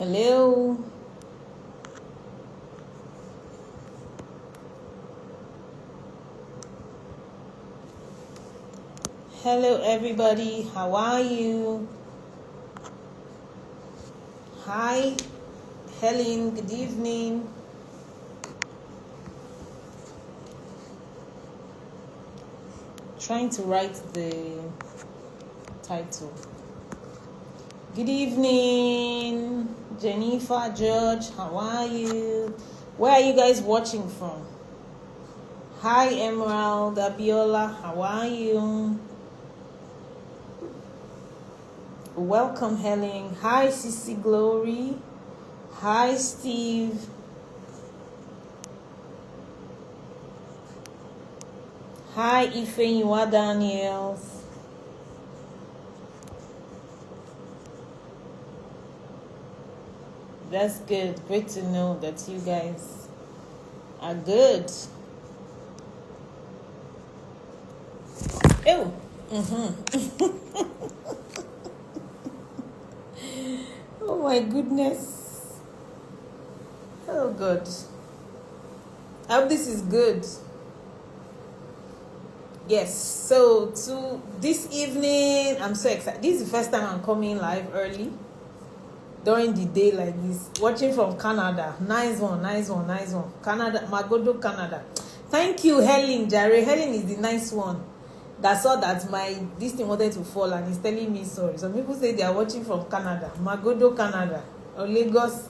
Hello. Hello, everybody. How are you? Hi, Helen. Good evening. Trying to write the title. Good evening, Jennifer, George. How are you? Where are you guys watching from? Hi, Emerald, Abiola. How are you? Welcome, Helen. Hi, Sissy Glory. Hi, Steve. Hi, Ifeyiwa Daniels. That's good. Great to know that you guys are good. Oh. Oh my goodness. Oh God. I hope this is good. Yes. So to this evening, I'm so excited. This is the first time I'm coming live early during the day like this. Watching from Canada. Nice one. Canada, Magodo, Canada. Thank you, Helen. Jare. Helen is the nice one that saw that this thing wanted to fall and is telling me sorry. Some people say they are watching from Canada, Magodo, Canada, or Lagos.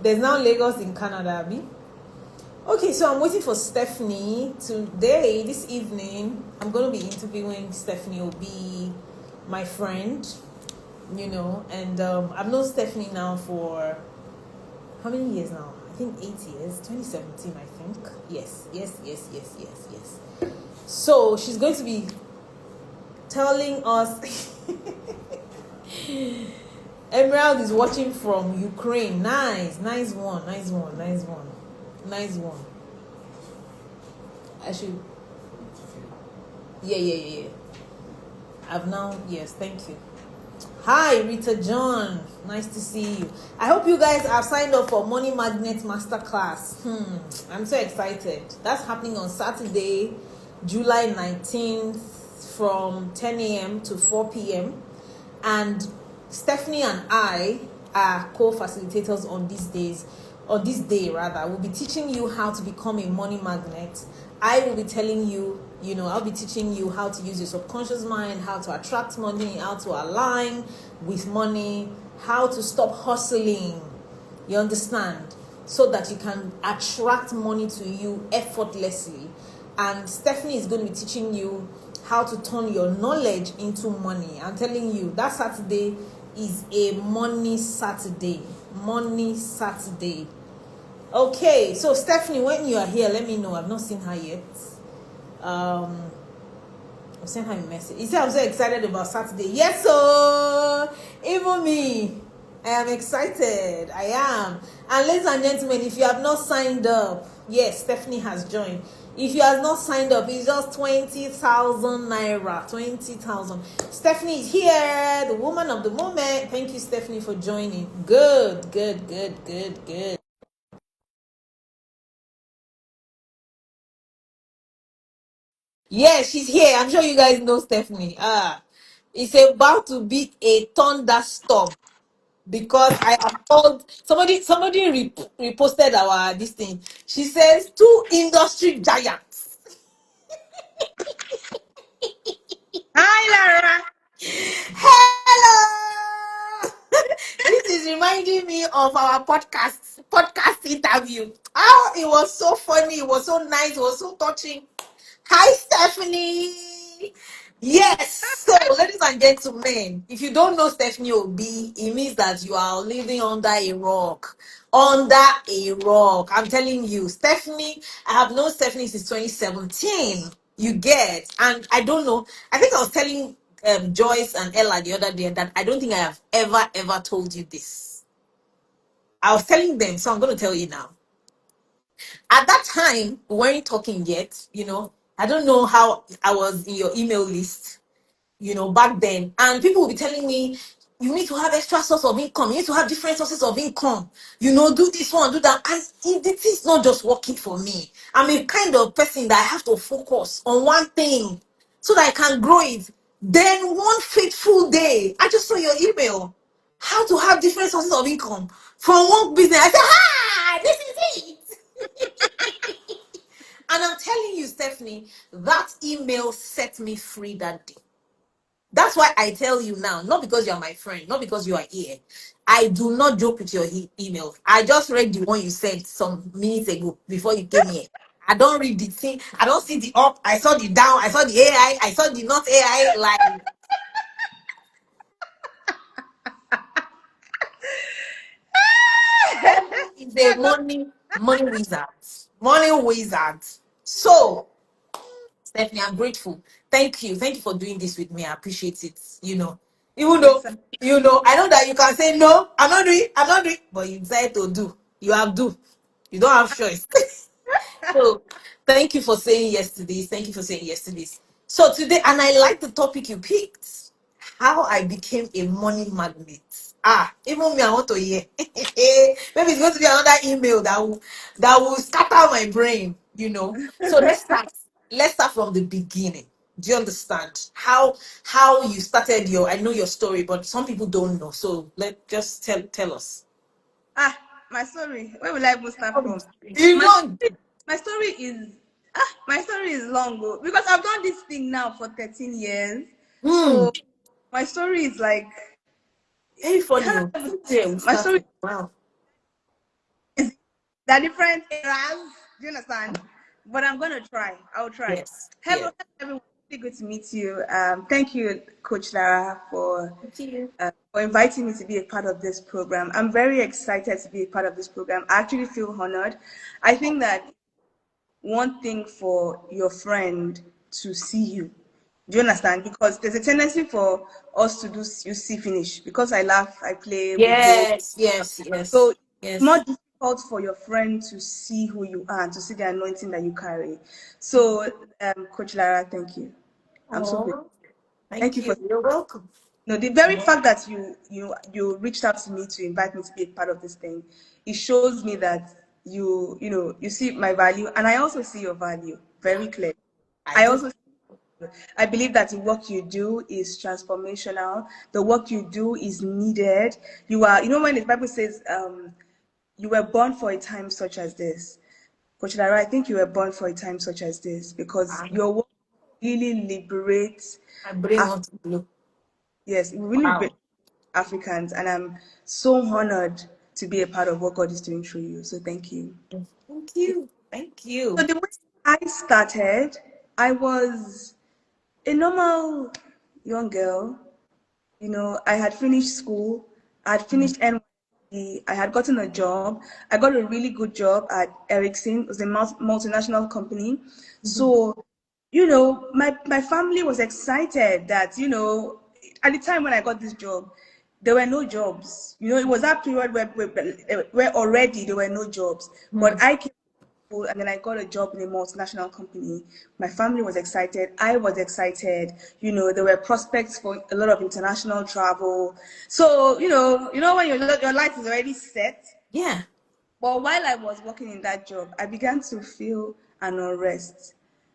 There's now Lagos in Canada, Abi. Okay, so I'm waiting for Stephanie. Today, this evening, I'm going to be interviewing Stephanie Obi, my friend, and I've known Stephanie now for how many years now? I think 8 years, 2017, I think. Yes. So she's going to be telling us. Emerald is watching from Ukraine. Nice one. I should. Yeah. I've now. Yes, thank you. Hi, Rita John. Nice to see you. I hope you guys have signed up for Money Magnet masterclass. I'm so excited. That's happening on Saturday, July 19th from 10 a.m. to 4 p.m. And Stephanie and I are co-facilitators on these days. On this day, rather, we'll be teaching you how to become a money magnet. I will be telling you, I'll be teaching you how to use your subconscious mind, how to attract money, how to align with money, how to stop hustling. You understand? So that you can attract money to you effortlessly. And Stephanie is going to be teaching you how to turn your knowledge into money. I'm telling you, that Saturday is a money Saturday. Okay, so Stephanie, when you are here, let me know. I've not seen her yet. I've sent her a message. You see, I'm so excited about Saturday. Yes, so even me, I am excited. I am. And ladies and gentlemen, if you have not signed up, yes, Stephanie has joined. If you have not signed up, it's just 20,000 naira. 20,000. Stephanie is here, the woman of the moment. Thank you, Stephanie, for joining. Good. Yeah, she's here. I'm sure you guys know Stephanie. It's about to be a thunderstorm because I have called somebody reposted our this thing. She says two industry giants. Hi, Lara. Hello. This is reminding me of our podcast interview. Oh, it was so funny. It was so nice. It was so touching. Hi, Stephanie. Yes. So, ladies and gentlemen, if you don't know Stephanie Obi, it means that you are living under a rock. Under a rock. I'm telling you, Stephanie, I have known Stephanie since 2017. You get. And I don't know. I think I was telling Joyce and Ella the other day that I don't think I have ever told you this. I was telling them, so I'm going to tell you now. At that time, we weren't talking yet, I don't know how I was in your email list, back then. And people will be telling me, you need to have extra source of income. You need to have different sources of income. Do this one, do that. And it is not just working for me. I'm a kind of person that I have to focus on one thing so that I can grow it. Then one fateful day, I just saw your email. How to have different sources of income from one business. I said, this is it. And I'm telling you, Stephanie, that email set me free that day. That's why I tell you now, not because you're my friend, not because you are here. I do not joke with your email. I just read the one you sent some minutes ago before you came here. I don't read the thing. I don't see the up. I saw the down. I saw the AI. I saw the not AI. Like, is a money wizard. Money wizard. So, Stephanie, I'm grateful. Thank you. Thank you for doing this with me. I appreciate it. Even Yes, though, sir. I know that you can say, no, I'm not doing, but you decide to do. You have do. You don't have choice. So, thank you for saying yes to this. Thank you for saying yes to this. So, today, and I like the topic you picked, how I became a money magnet. Even me, I want to hear. Maybe it's going to be another email that will scatter my brain. So let's start from the beginning. Do you understand how you started your? I know your story, but some people don't know. So let just tell us. Ah, my story. Where will I even start from? You My know. story, my story is long though, because I've done this thing now for 13 years. Hmm. So my story is like, Very funny. how do Oh. I even Since put where it? we My story started. Wow. is there are different eras. Do you understand? But I'm gonna try. I'll try. Yes. Hello, Yes. everyone. Really good to meet you. Thank you, Coach Lara, Thank you. for inviting me to be a part of this program. I'm very excited to be a part of this program. I actually feel honored. I think that one thing for your friend to see you. Do you understand? Because there's a tendency for us to do you see finish. Because I laugh, I play, we joke. Yes. Yes. So Yes. it's more Yes. difficult for your friend to see who you are and to see the anointing that you carry. So, Coach Lara, thank you. I'm so grateful. Oh, Thank thank you for you. You're welcome. no, the very fact that you reached out to me to invite me to be a part of this thing, it shows me that you see my value, and I also see your value Yeah, very clearly. I I do. also I believe that the work you do is transformational. The work you do is needed. When the Bible says, you were born for a time such as this. Coach Lara, I think you were born for a time such as this because Um, your work really liberates. my brain wants to blow. Yes, it really Wow. liberates Africans, and I'm so honored to be a part of what God is doing through you. So thank you. Thank you. Thank So you. the way I started, I was a normal young girl. I had finished school. I had finished NYC. I had gotten a job. I got a really good job at Ericsson. It was a multinational company. So, my family was excited that, at the time when I got this job, there were no jobs. It was that period where already there were no jobs. Hmm. But I came to school and then I got a job in a multinational company. My family was excited. I was excited. There were prospects for a lot of international travel. So, when your life is already set. Yeah. But while I was working in that job, I began to feel an unrest.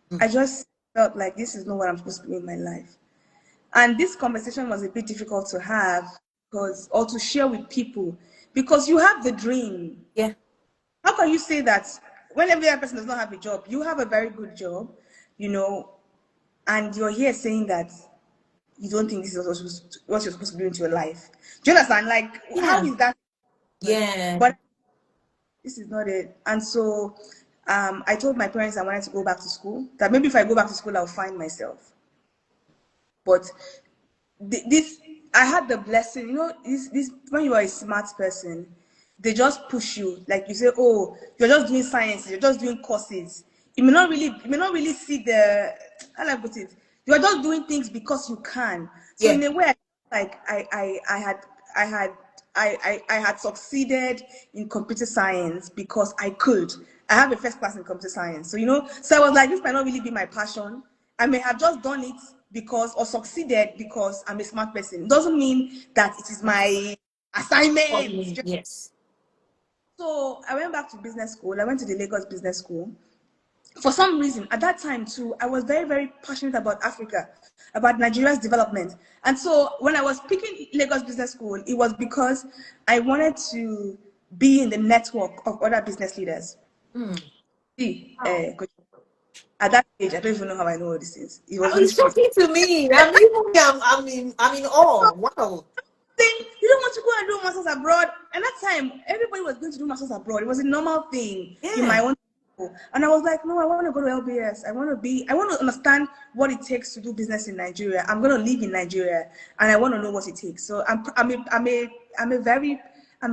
Hmm. I just felt like this is not what I'm supposed to do in my life. And this conversation was a bit difficult to have or to share with people because you have the dream. Yeah. How can you say that when every other person does not have a job, you have a very good job, you know, and you're here saying that you don't think this is what you're supposed to do into your life? Do you understand? Like, how Yeah. is that? Yeah. But this is not it. And so I told my parents I wanted to go back to school, that maybe if I go back to school, I'll find myself. But this I had the blessing, this when you are a smart person, they just push you. Like you say, oh, you're just doing science, you're just doing courses. You may not really see the how do I put it? You're just doing things because you can. So Yeah. in a way, like I had succeeded in computer science because I could. I have a first class in computer science. So I was like, this might not really be my passion. I may have just done it because, or succeeded because I'm a smart person. It doesn't mean that it is my assignment. Yes. So I went back to business school. I went to the Lagos Business School. For some reason, at that time too, I was very, very passionate about Africa, about Nigeria's development. And so when I was picking Lagos Business School, it was because I wanted to be in the network of other business leaders. See, Coach, at that age, I don't even know how I know all these things. It was really It's strange. shocking to me. I'm in awe. Wow. Saying you don't want to go and do masters abroad. And that time, everybody was going to do masters abroad. It was a normal thing in Yeah. my own school. And I was like, no, I want to go to LBS. I want to understand what it takes to do business in Nigeria. I'm going to live in Nigeria, and I want to know what it takes. So I'm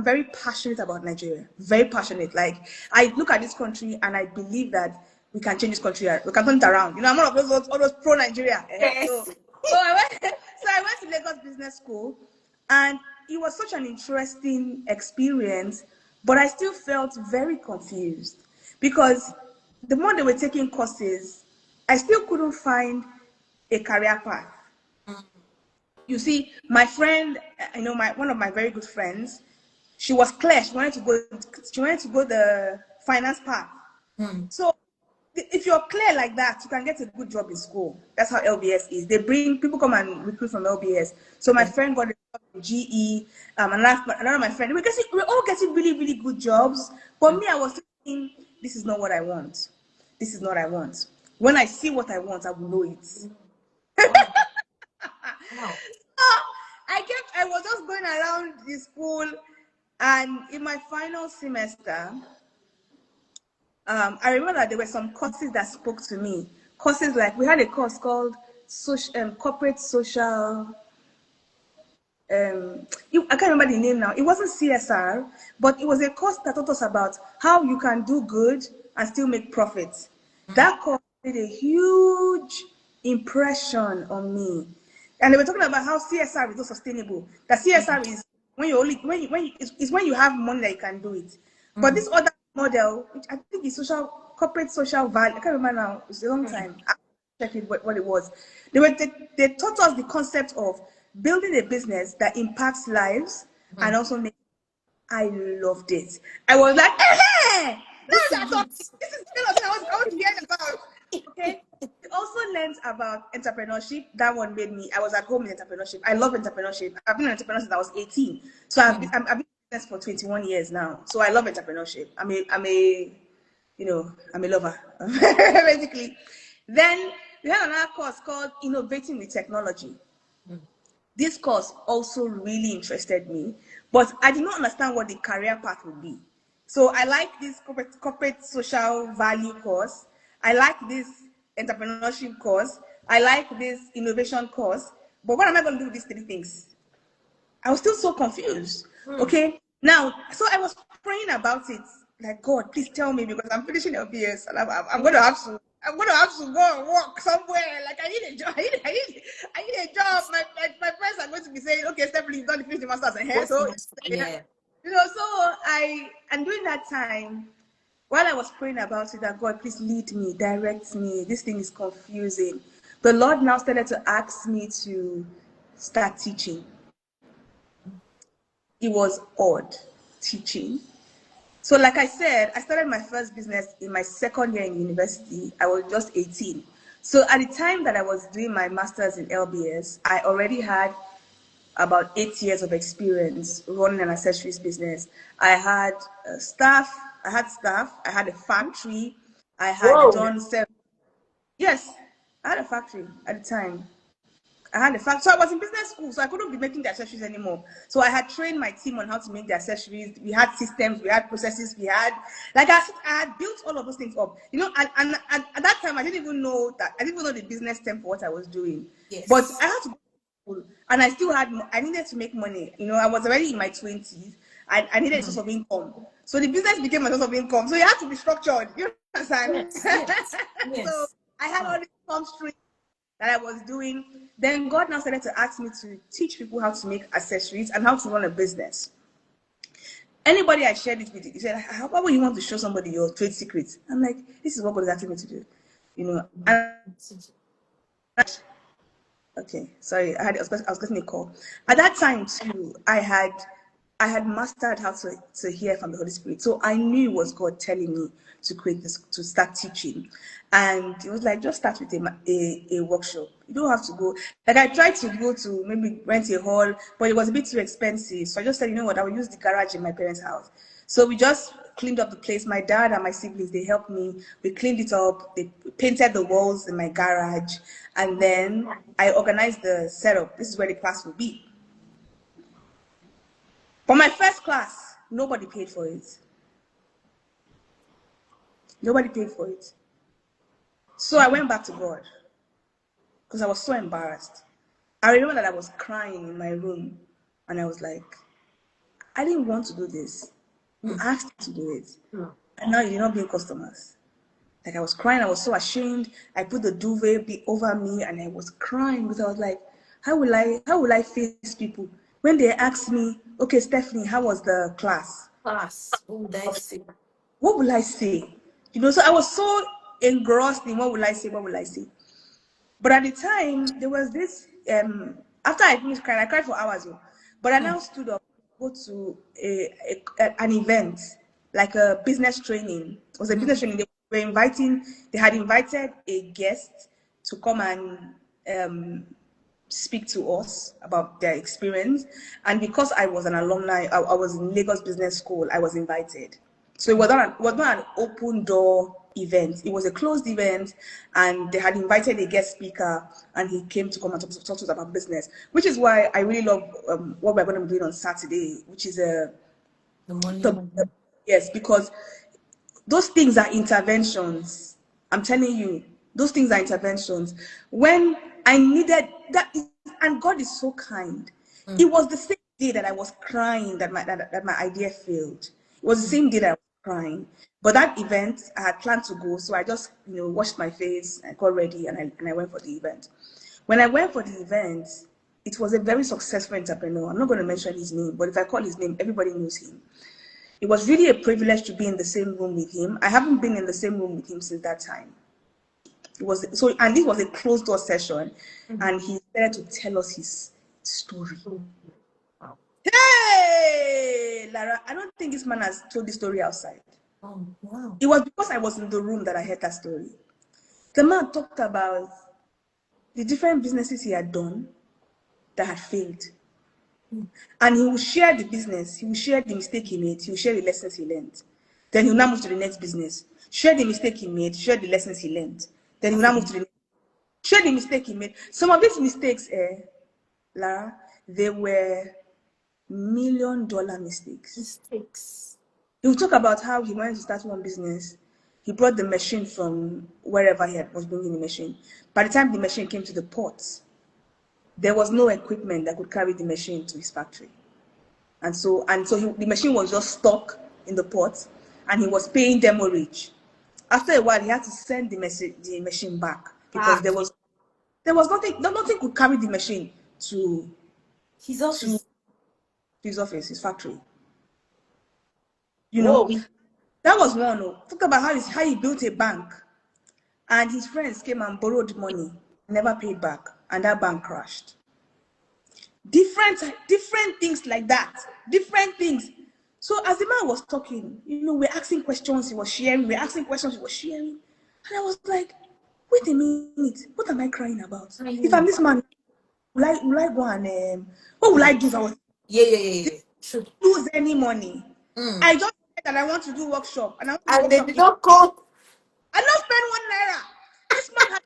very passionate about Nigeria. Very passionate. Like, I look at this country and I believe that we can change this country. We can turn it around. You know, I'm one of those all those pro Nigeria. So Yes. I went to Lagos Business School, and it was such an interesting experience, but I still felt very confused because the more they were taking courses, I still couldn't find a career path. You see, my friend, one of my very good friends, she was clear. She wanted to go the finance path. So if you're clear like that, you can get a good job in school. That's how LBS is. They bring people come and recruit from LBS. So my friend got a job in GE. Another of my friend. We're all getting really, really good jobs. But me, I was thinking, this is not what I want. This is not what I want. When I see what I want, I will know it. Wow. Wow. I was just going around the school, and in my final semester, I remember that there were some courses that spoke to me. Courses like, we had a course called corporate social. I can't remember the name now. It wasn't CSR, but it was a course that taught us about how you can do good and still make profits. That course made a huge impression on me. And they were talking about how CSR is not sustainable. That CSR is when you only is when you have money that you can do it. But this other model, which I think is corporate social value, I can't remember now. It's a long time. I checked it what it was. They taught us the concept of building a business that impacts lives and also make. I loved it. I was like, hey, This that's is what it. this is the kind of thing I want to hear about. Okay. We also learned about entrepreneurship. That one made me. I was at home in entrepreneurship. I love entrepreneurship. I've been an entrepreneur since I was 18. So I've been in business for 21 years now. So I love entrepreneurship. I'm a lover, basically. Then we had another course called Innovating with Technology. This course also really interested me, but I did not understand what the career path would be. So I like this corporate social value course. I like this entrepreneurship course. I like this innovation course. But what am I going to do with these three things? I was still so confused. Okay. Now, so I was praying about it. Like, God, please tell me, because I'm finishing LBS and I'm going to have to. I'm going to have to go and work somewhere. Like, I need a job. I need a job. My friends are going to be saying, okay, Stephanie, you've done finish the masters and here. What's So, next? Yeah. and during that time, while I was praying about it, that God, please lead me, direct me. This thing is confusing. The Lord now started to ask me to start teaching. It was odd teaching. So, like I said, I started my first business in my second year in university. I was just 18. So, at the time that I was doing my master's in LBS, I already had about 8 years of experience running an accessories business. I had staff, I had a factory, I had Whoa. done several. Yes, I had a factory at the time. I had a fact. So I was in business school, so I couldn't be making the accessories anymore. So I had trained my team on how to make the accessories. We had systems, we had processes, I had built all of those things up. And at that time I didn't even know the business term for what I was doing. But Yes. I had to go to school, and I needed to make money. I was already in my 20s. I needed a source of income. So the business became a source of income. So you had to be structured. You understand? Yes. Yes. So Yes. I had all Wow. these income streams that I was doing. Then God now started to ask me to teach people how to make accessories and how to run a business. Anybody I shared it with, he said, "How would you want to show somebody your trade secrets?" I'm like, "This is what God is asking me to do," And Okay, sorry, I was getting a call. At that time too, I had mastered how to hear from the Holy Spirit. So I knew it was God telling me to create this, to start teaching. And it was like, just start with a workshop. You don't have to go. Like I tried to go to maybe rent a hall, but it was a bit too expensive. So I just said, you know what, I will use the garage in my parents' house. So we just cleaned up the place. My dad and my siblings, they helped me. We cleaned it up. They painted the walls in my garage. And then I organized the setup. This is where the class will be. For my first class, nobody paid for it. Nobody paid for it. So I went back to God because I was so embarrassed. I remember that I was crying in my room and I was like, I didn't want to do this. You asked me to do it. And now you're not being customers. Like I was crying, I was so ashamed. I put the duvet over me and I was crying because I was like, how will I face people? When they ask me, okay, Stephanie, how was the class? Class. What would I say? What will I say? So I was so engrossed in what will I say, what will I say? But at the time, there was this, after I finished crying, I cried for hours, but I now stood up, go to an event, like a business training. It was a business training. They had invited a guest to come and speak to us about their experience. And because I was an alumni, I was in Lagos Business School, I was invited. So it was not an open door event. It was a closed event, and they had invited a guest speaker, and he came to come and talk to us about business, which is why I really love what we're going to be doing on Saturday, which is The money. yes, because those things are interventions. I'm telling you, those things are interventions. When I needed that, and God is so kind. It was the same day that I was crying that my idea failed. It was the same day that I was crying. But that event, I had planned to go, so I just washed my face and got ready, and I went for the event. When I went for the event, it was a very successful entrepreneur. I'm not going to mention his name, but if I call his name, everybody knows him. It was really a privilege to be in the same room with him. I haven't been in the same room with him since that time. And this was a closed door session, and he started to tell us his story. Wow. Hey, Lara, I don't think this man has told the story outside. Oh, wow. It was because I was in the room that I heard that story. The man talked about the different businesses he had done that had failed. And he will share the business, he will share the mistake he made, he will share the lessons he learned. Then he will now move to the next business. Share the mistake he made, share the lessons he learned. Then he will now move to the next. Share the mistake he made. Some of these mistakes, Lara, they were $1 million mistakes. Mistakes. He will talk about how he wanted to start one business. He brought the machine from wherever was bringing the machine. By the time the machine came to the port, there was no equipment that could carry the machine to his factory. And so the machine was just stuck in the port, and he was paying demurrage. After a while, he had to send the machine back because there was nothing could carry the machine to His office. his office, his factory. Whoa. That was one. Talk about how he built a bank, and his friends came and borrowed money, never paid back, and that bank crashed. Different things like that. Different things. So as the man was talking, we're asking questions, he was sharing. We're asking questions, he was sharing. And I was like, wait a minute, what am I crying about? If I'm this man, will I go and what will I do if I was Yeah. True. lose any money? I just said that I want to do workshop, and I want to do And they workshop. did not come. I don't spend 1 naira. This man has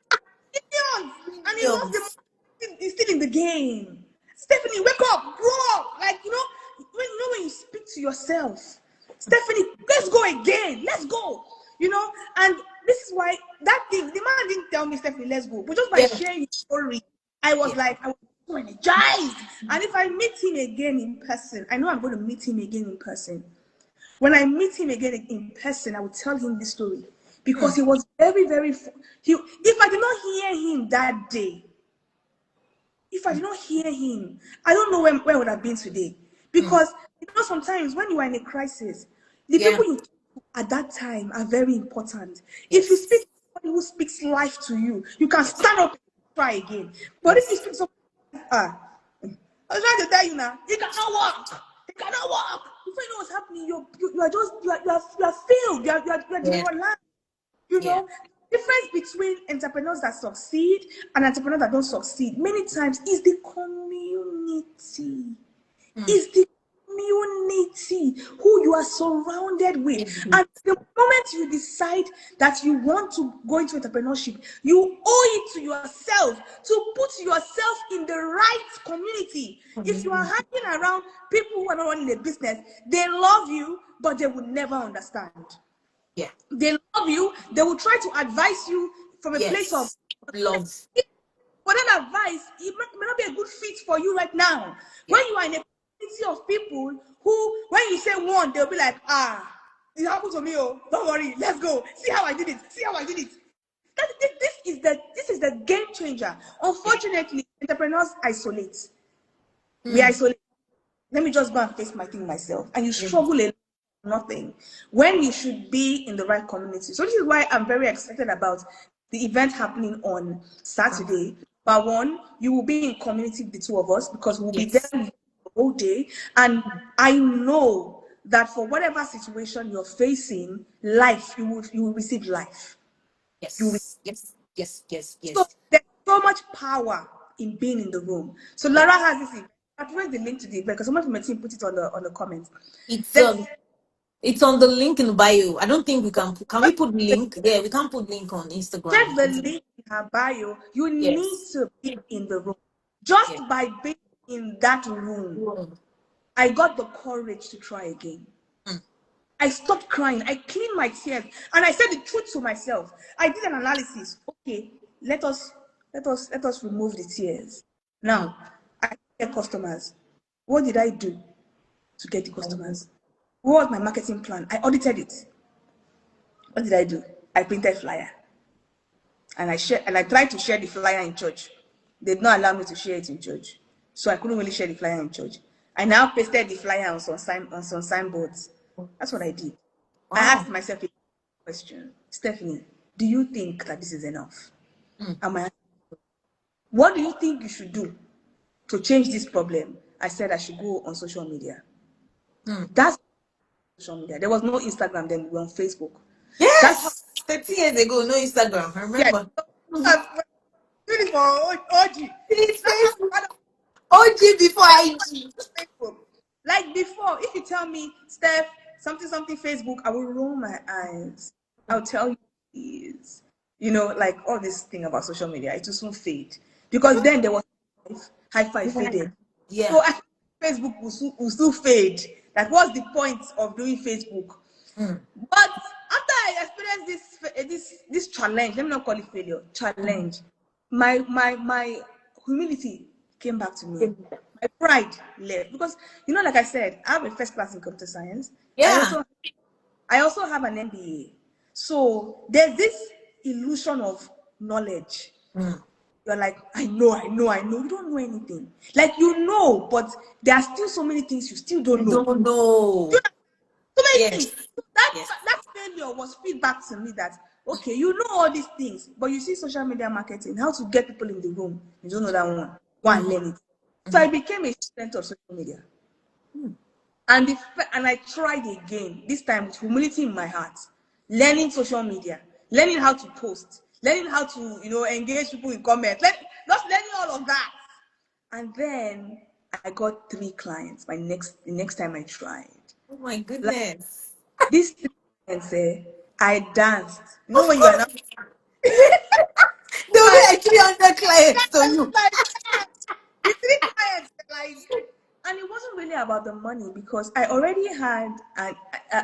millions, and he lost the Millions. money. He's still in the game. Stephanie, wake up, grow up. Like when you speak to yourself, Stephanie, let's go again. Let's go. And this is why that thing. The man didn't tell me, Stephanie, let's go, but just by Yeah. sharing his story, I was so energized. And if I meet him again in person, I know I'm going to meet him again in person. When I meet him again in person, I will tell him this story because he was very, very. If I did not hear him that day, I don't know where I would have been today. Because sometimes when you are in a crisis, the people you talk to at that time are very important. If you speak Yes. to somebody who speaks life to you, you can stand up. try again. But if you speak so, I was trying to tell you now, it cannot work. It cannot work. Before you know what's happening, you are just you are failed. You are Yeah. demoralized. You Yeah. know, difference between entrepreneurs that succeed and entrepreneurs that don't succeed many times is the community. Is the community who you are surrounded with. And the moment you decide that you want to go into entrepreneurship, you owe it to yourself to put yourself in the right community. If you are hanging around people who are not running a business, they love you, but they will never understand. Yeah. They love you, they will try to advise you from a place of Yes. Love. but that advice, it may not be a good fit for you right now. Yeah. When you are in a community of people who, when you say one, they'll be like, it happened to me, oh, don't worry, let's go. See how I did it. See how I did it. This is the game changer. Unfortunately, entrepreneurs isolate. We isolate. Let me just go and face my thing myself. And you struggle a lot for nothing when you should be in the right community. So this is why I'm very excited about the event happening on Saturday. But one, you will be in community with the two of us because we'll be there Yes. the whole day. And I know that for whatever situation you're facing, life, you will receive life. You will. Yes. Yes. Yes. Yes. So Yes. there's so much power in being in the room. So Yeah. Lara has this event. I've read the link to the event because someone from my team put it on the comments. It's There's it's on the link in the bio. I don't think we can we put link? Yeah, we can put link on Instagram. check the link in her bio. You need Yes. to be in the room. Just Yeah. by being in that room, I got the courage to try again. I stopped crying. I cleaned my tears, and I said the truth to myself. I did an analysis. Okay, let us remove the tears. Now, I get customers. What did I do to get the customers? What was my marketing plan? I audited it. What did I do? I printed flyer, and I tried to share the flyer in church. They did not allow me to share it in church, so I couldn't really share the flyer in church. I now pasted the flyer on some signboards. That's what I did. I Wow. asked myself a question, Stephanie, do you think that this is enough? Am I, what do you think you should do to change this problem? I said I should go on social media. That's social media. There was no Instagram then, we were on Facebook. That's how, Yes. 30 years ago, no Instagram. I yeah. remember. I'm doing it for OG. It's That's how Facebook. I OG before IG. Facebook. Like before, if you tell me, Steph, something Facebook, I will roll my eyes. I'll tell you is, like all this thing about social media, it will soon fade. Because then there was high five faded. Yeah. So Facebook will still fade. Like, what's the point of doing Facebook? But after I experienced this challenge, let me not call it failure, challenge, my humility came back to me. My pride left because like I said, I have a first class in computer science. I Yeah. also I also have an MBA. So there's this illusion of knowledge. You're like, I know. You don't know anything. Like but there are still so many things you still don't I know. don't know. So many Yes. things. So that Yes. that failure was feedback to me that okay, you know all these things, but you see social media marketing, how to get people in the room. You don't know that one. Go and learn it. So I became a student of social media. And I tried again, this time with humility in my heart, learning social media, learning how to post, learning how to, engage people in comments, just learning all of that. And then I got 3 clients the next time I tried. Oh my Like goodness. these 3 clients, I danced. You know Of when you are course. now, There'll be I, like 300 clients to I was you. like, "Yeah." The 3 clients, like, and it wasn't really about the money because I already had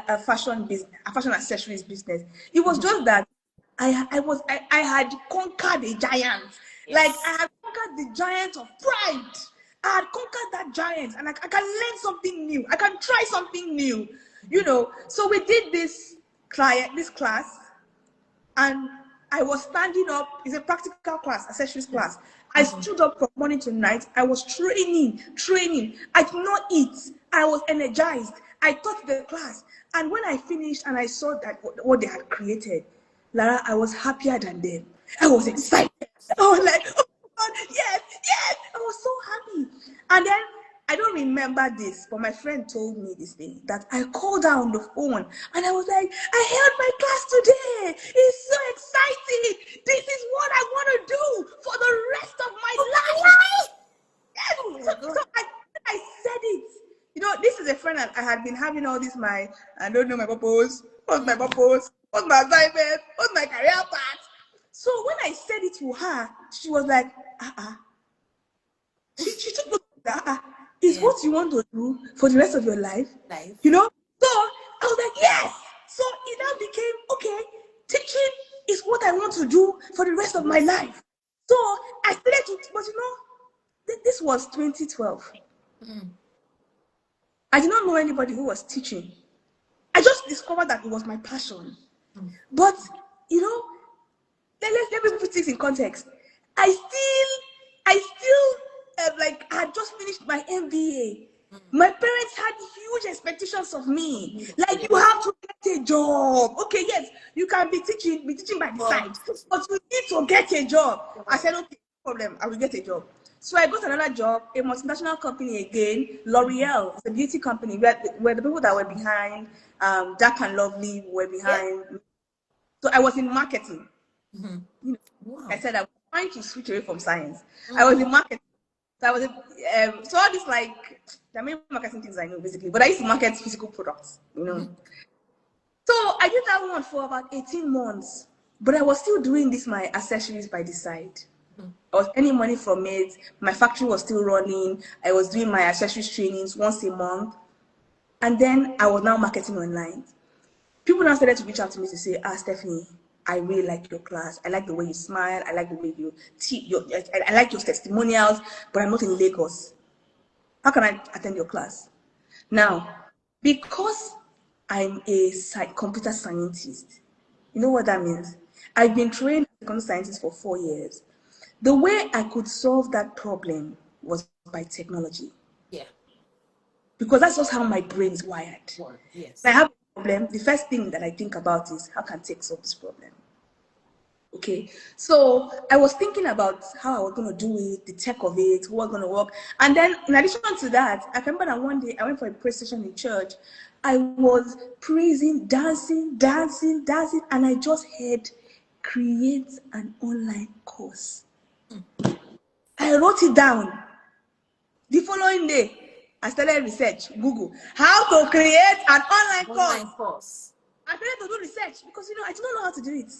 a fashion business, a fashion accessories business. It was just that I had conquered a giant. Like I Yes. had conquered the giant of pride. I had conquered that giant, and I can learn something new. I can try something new. So we did this class, and I was standing up. It's a practical class, accessories class. I stood up from morning to night. I was training. I did not eat. I was energized. I taught the class. And when I finished and I saw that what they had created, Lara, I was happier than them. I was excited. I was like, God, yes, yes. I was so happy. And then I don't remember this, but my friend told me this thing that I called her on the phone and I was like, I held my class today. It's so exciting. This is what I want to do for the rest of my life. Yes. Oh So, my God. so I said it. You know, this is a friend that I had been having all this I don't know my purpose. What's my purpose? What's my assignment? What's my career path? So when I said it to her, she was like, she took note of that. Is Yeah. what you want to do for the rest of your life? Life. You know? So I was like, yes. So it now became, okay, teaching is what I want to do for the rest of my Yes. life. So I started to, but you know, this was 2012. I did not know anybody who was teaching. I just discovered that it was my passion. But, you know, let me put this in context. I still, like, I had just finished my MBA. My parents had huge expectations of me. Like, you Yes. have to get a job. Okay, yes, you can be teaching by the Well, side, but you need to get a job. I said, okay, no problem, I will get a job. So I got another job, a multinational company again, L'Oreal. It's a beauty company where the people that were behind Dark and Lovely were yeah. behind. So I was in marketing. You know, I Wow. said I was trying to switch away from science. I was in marketing. So I was so all these like the main marketing things I know basically, but I used to market physical products, you know. So I did that one for about 18 months, but I was still doing this my accessories by the side. I was earning money from it. My factory was still running. I was doing my accessories trainings once a month, and then I was now marketing online. People now started to reach out to me to say, Stephanie, I really like your class. I like the way you smile. I like the way you teach. I like your testimonials, but I'm not in Lagos. How can I attend your class? Now, because I'm a computer scientist, you know what that means? I've been trained as a computer scientist for 4 years. The way I could solve that problem was by technology, Yeah. because that's just how my brain is wired. When Yes. I have a problem, the first thing that I think about is how can tech solve this problem? Okay, so I was thinking about how I was going to do it, the tech of it, who was going to work. And then, in addition to that, I remember that one day I went for a prayer session in church. I was praising, dancing, and I just heard create an online course. I wrote it down. The following day, I started research, Google, how to create an online course. Online course. I started to do research because, you know, I didn't know how to do it.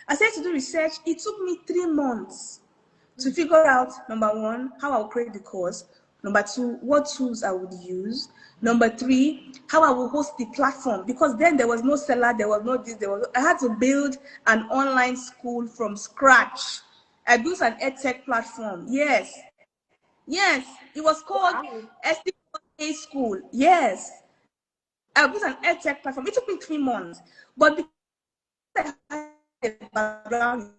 I started to do research. It took me 3 months to figure out, number one, how I would create the course. Number two, what tools I would use. Number three, how I will host the platform. Because then there was no seller, there was no this, I had to build an online school from scratch. I built an edtech platform. Yes, it was called Wow. SDA School. Yes, I built an edtech platform. It took me 3 months, but because I had a background,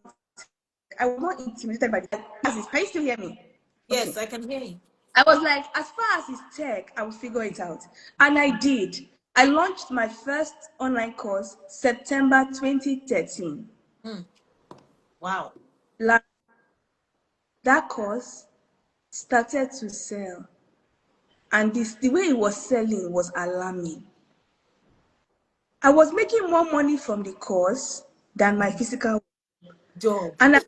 I was not intimidated by the classes. Can you still hear me? Yes, Okay. I can hear you. I was like, as far as it's tech, I will figure it out. And I did. I launched my first online course September 2013. Wow. That course started to sell. And the way it was selling was alarming. I was making more money from the course than my physical. Job. And a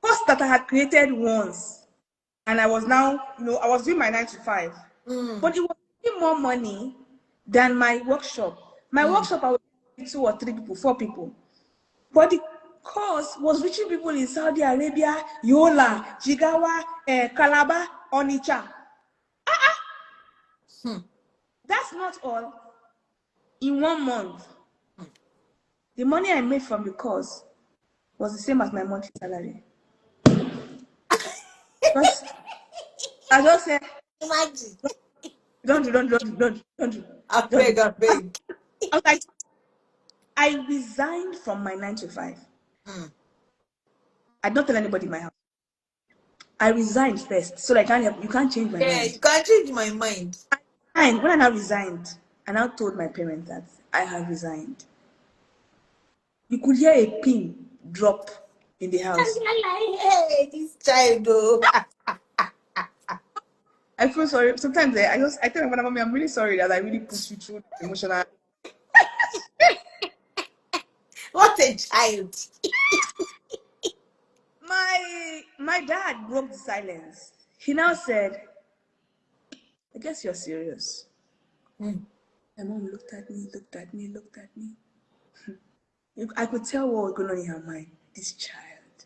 course that I had created once, and I was now, I was doing my 9 to 5, but it was making more money than my workshop. My workshop, I was doing 2 or 3 people, 4 people, but the course was reaching people in Saudi Arabia, Yola, Jigawa, Calabar, Onitsha. That's not all. In 1 month, the money I made from the course was the same as my monthly salary. Because I just said, Imagine. don't do. I Just beg, I beg. I was like, I resigned from my 9 to 5. I don't tell anybody in my house. I resigned first, so that I can't help. You can't change my Yeah, you mind. can't change my mind. And when I now resigned, I now told my parents that I have resigned. You could hear a pin drop in the house. Hey, this child, oh. I feel sorry. Sometimes I tell my mommy, I'm really sorry that I really put you through the emotional. What a child. My dad broke the silence. He now said, I guess you're serious. Mm. My mom looked at me, looked at me, looked at me. I could tell what was going on in her mind. This child.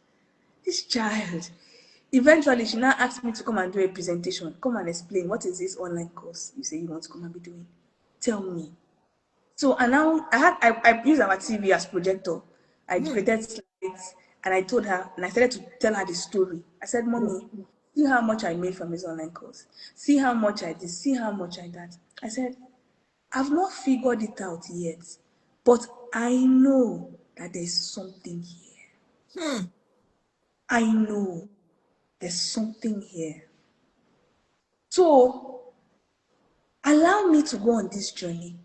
This child. Eventually, she now asked me to come and do a presentation. Come and explain what is this online course you say you want to come and be doing. Tell me. So and now I used our TV as projector. I created slides and I told her and I started to tell her the story. I said, Mommy, see how much I made from this online course. See how much I did. See how much I did. I said, I've not figured it out yet, but I know that there's something here. I know there's something here. So allow me to go on this journey.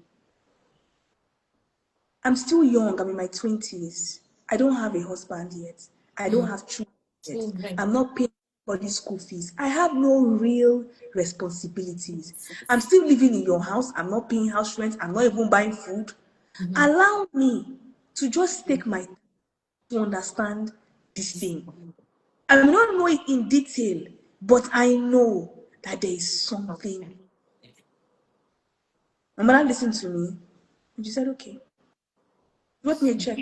I'm still young. I'm in my 20s. I don't have a husband yet. I don't have children yet. Children. I'm not paying for the school fees. I have no real responsibilities. I'm still living in your house. I'm not paying house rent. I'm not even buying food. Allow me to just take my time to understand this thing. I may not know it in detail, but I know that there is something. My mother listened to me and she said, okay, wrote me a check.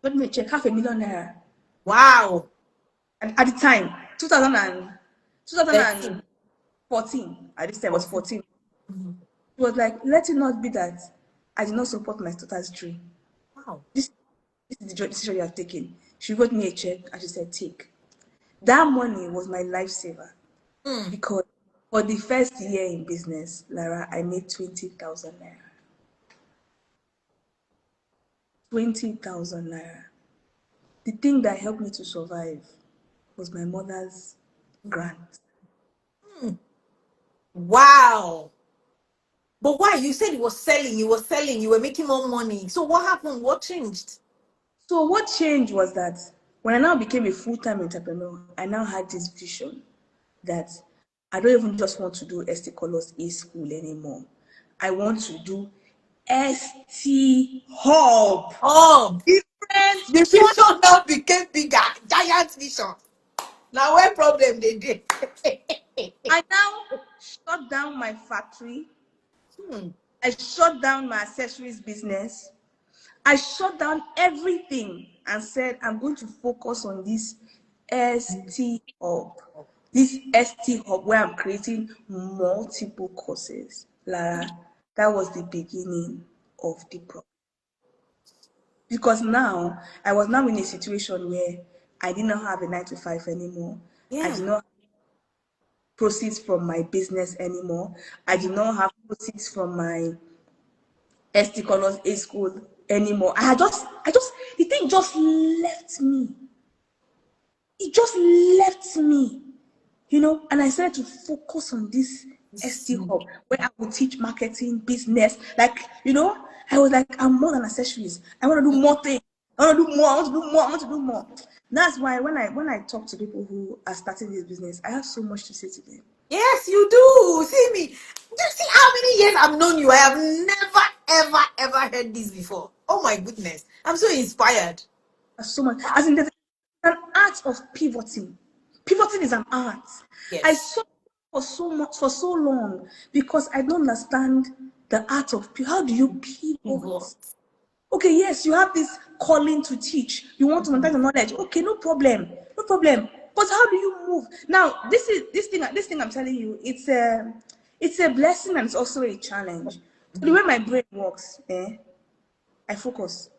Wrote me a check, 500,000 naira. Wow. And at the time, 13. 2014, at this time was 14. It was like, let it not be that I did not support my daughter's dream. Wow. This is the decision you have taken. She wrote me a check and she said, take. That money was my lifesaver because for the first year in business, Lara, I made 20,000 naira. 20,000 naira. The thing that helped me to survive was my mother's grant. Wow. But why? You said you were selling, you were making more money. So what happened? What changed? So what changed was that when I now became a full-time entrepreneur, I now had this vision that I don't even just want to do ST Colors A school anymore. I want to do ST Hub. Oh, Different. the vision now became bigger. Giant vision. Now where problem they did? I now shut down my factory. Hmm. I shut down my accessories business. I shut down everything and said, I'm going to focus on this ST Hub. This ST Hub where I'm creating multiple courses. Lara, that was the beginning of the problem. Because now, I was now in a situation where I did not have a 9 to 5 anymore. I Yeah. did not have proceeds from my business anymore. I did not have proceeds from my ST Colors A school anymore. The thing just left me. It just left me, and I started to focus on this ST Hub where I would teach marketing, business. Like, I was like, I'm more than accessories. I want to do more things. I want to do more. I want to do more. I want to do more. That's why when I talk to people who are starting this business, I have so much to say to them. Yes, you do. See me. Do you see how many years I've known you? I have never, ever, ever heard this before. Oh my goodness. I'm so inspired. So much. As in, there's an art of pivoting. Pivoting is an art. I Yes. saw for so long because I don't understand the art of how do you pivot? What? Okay, yes, you have this calling to teach. You want to monetize the knowledge. Okay, no problem, no problem. But how do you move? Now, this thing I'm telling you, it's a blessing and it's also a challenge. So the way my brain works, I focus.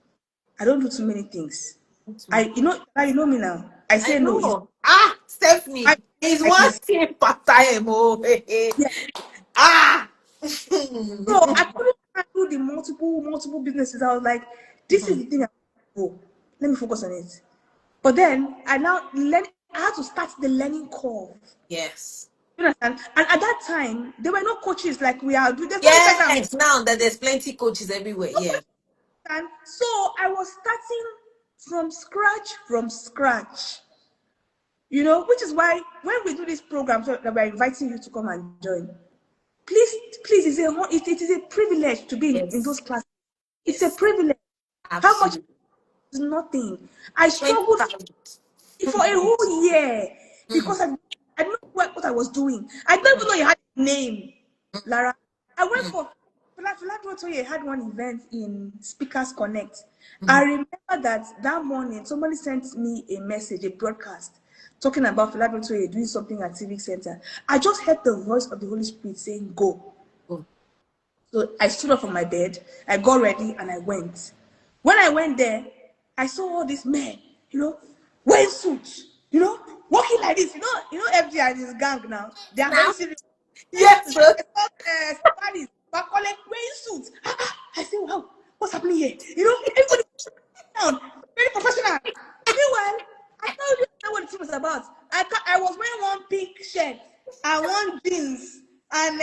I don't do too many things. You know me now. I I say no. know. Ah, Stephanie. I It's like one yes. thing per time. Oh, Yeah. ah. So I couldn't handle the multiple businesses. I was like, this is the thing. Oh, let me focus on it. But then I now learn. I had to start the learning curve. Yes. You understand? And at that time, there were no coaches like we are. There's no this right Yes. Now that there's plenty coaches everywhere. Yeah. now. So I was starting. from scratch. You know, which is why when we do this program, so that we're inviting you to come and join. Please, it is a privilege to be in those classes. It's a privilege. How much Absolutely. is nothing. I struggled 20,000. for a whole year because I didn't know what I was doing. I don't even know you had a name, Lara. I went for Philadelphia had one event in Speakers Connect. I remember that morning somebody sent me a message, a broadcast, talking about Philadelphia doing something at Civic Center. I just heard the voice of the Holy Spirit saying, "Go." Oh. So I stood up from my bed, I got ready, and I went. When I went there, I saw all these men, wearing suits, walking like this. FG and his gang now, they are very serious. Yes, sir. Stephanie Obi wearing suits. I say, wow, what's happening here? Everybody down, very professional. Meanwhile, I told you what the team was about. I was wearing one pink shirt and one jeans and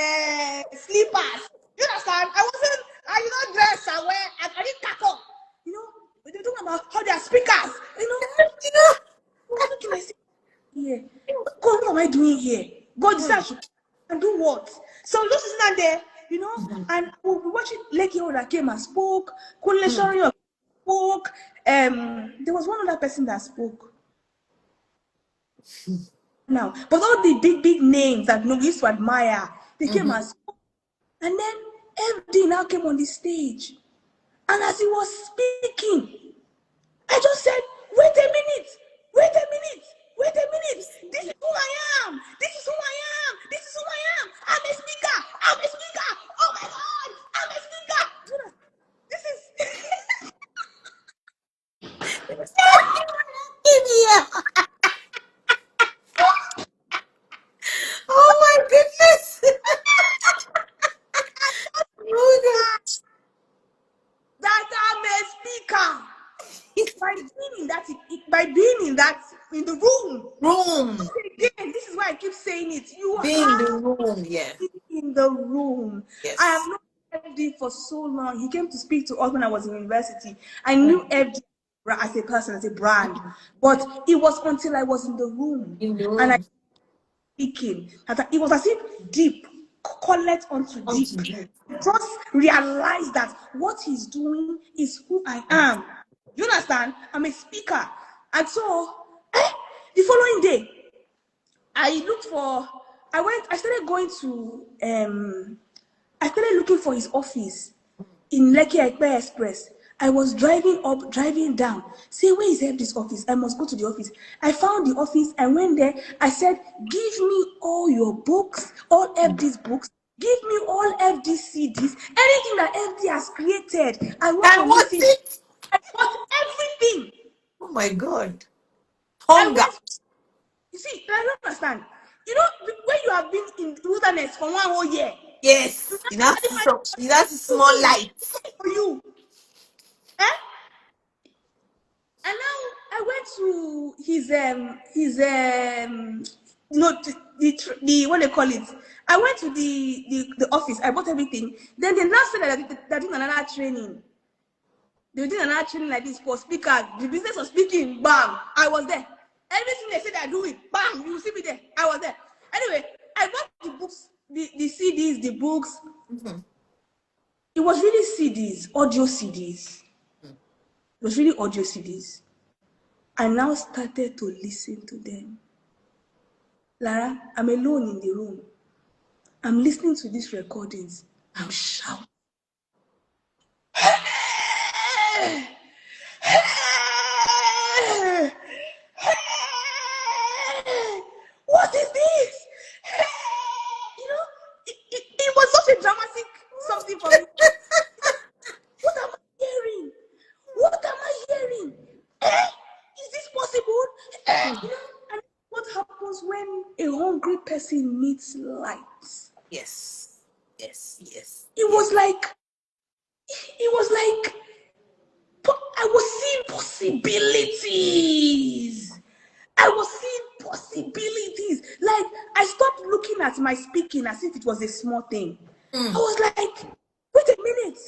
slippers. You understand? I did not dress and wear, I didn't tack up. They're talking about how they are speakers. I was looking, I said, here. God, what am I doing here? God decided to and do what? So just sitting there, and we'll be watching Lekio that came and spoke, Kunle Shori spoke. There was one other person that spoke. Now, but all the big names that we used to admire, they came and spoke. And then FD now came on the stage. And as he was speaking, I just said, wait a minute. This is who I am. I'm a speaker. Oh my God, I'm a speaker. This is India. Oh my goodness. Oh that I'm a speaker. By being in the room. room. Again, this is why I keep saying it. You Be in have the room. Yeah. to be in the room. I have Yes. known FD for so long. He came to speak to us when I was in university. I knew FD as a person, as a brand, but it was until I was in the room In the and I room. speaking that it was as if deep collect onto deep. Deep. Just realize that what he's doing is who I am. You understand? I'm a speaker. And so the following day, I started going to I started looking for his office in Lekki Ekpe Express. I was driving up, driving down. Say, where is this office? I must go to the office. I found the office. I went there. I said, give me all your books, all FD's books. Give me all FD CDs. Anything that FD has created. I want I to want listen. it. I want everything. Oh my God. I Hunger. went. You see, I don't understand. When you have been in the wilderness for 1 whole year, you Yes. can't That's a small light. for you. Eh? And now I went to the what they call it. I went to the office. I bought everything. Then they now said that they're doing another training. They were doing another training like this for speakers. The business of speaking. Bam! I was there. Everything they said they're doing. Bam! You will see me there. I was there. Anyway, I bought the books, the CDs, the books. It was really CDs, audio CDs. It was really audio CDs. I now started to listen to them. Lara, I'm alone in the room. I'm listening to these recordings. I'm shouting. What is this? It was such a dramatic something for me. What am I hearing? What am I hearing? Is this possible? And what happens when a hungry person meets light? Yes. It was like I was seeing possibilities. Like I stopped looking at my speaking as if it was a small thing. I was like, wait a minute.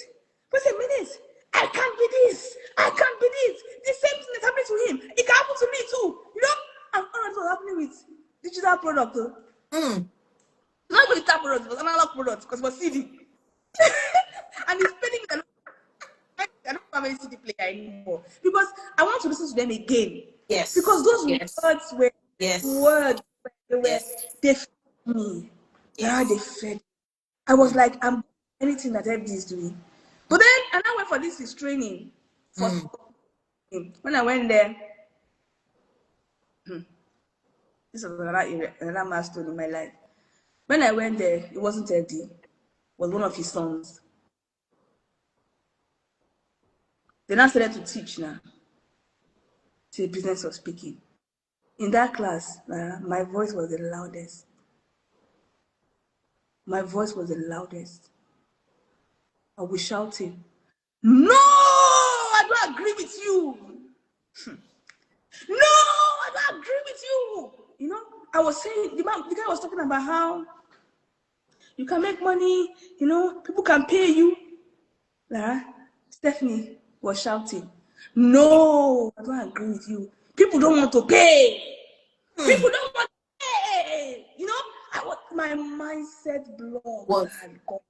I can't be this. I can't be this. The same thing that's happening to him, it can happen to me too. You know, and all of what's happening with digital product. Not with digital product, it was analog product because it was CD. And it's spending a lot. I don't have any CD player anymore because I want to listen to them again. Because Yes. those Yes. words were Yes. Yes. they fed me. They Yes. fed. I was like, I'm anything that FD is doing. But then and I went for this training for when I went there. This was another milestone in my life. When I went there, it wasn't FD, it was one of his sons. They now started to teach now. To the business of speaking. In that class, my voice was the loudest. My voice was the loudest. I was shouting, "No, I don't agree with you. No, I don't agree with you." You know, I was saying, the guy was talking about how you can make money, you know, people can pay you. Stephanie was shouting, "No, I don't agree with you. People don't want to pay. People don't want to pay." You know, my mindset block What? had gone.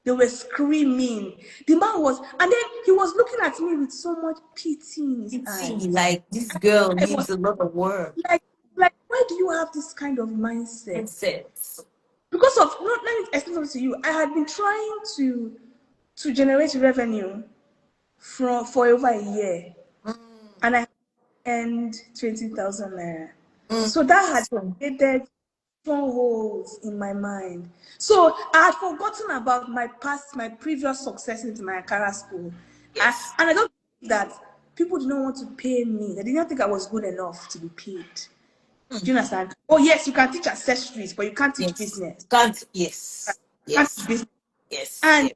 They were screaming. The man was, and then he was looking at me with so much pity in his See, eyes. like this girl I was needs a lot of work. like, why do you have this kind of mindset? That's it. Because of, no, let me explain something to you. I had been trying to generate revenue for over a year, and I earned 20,000 naira. So that had created strongholds in my mind. So I had forgotten about my previous successes in my Akara school. Yes. And I don't think that people did not want to pay me. They did not think I was good enough to be paid. Do you understand? Oh, yes, you can teach accessories, but you can't teach Yes. business. Can't. Yes. You can't teach Yes. business. Yes. And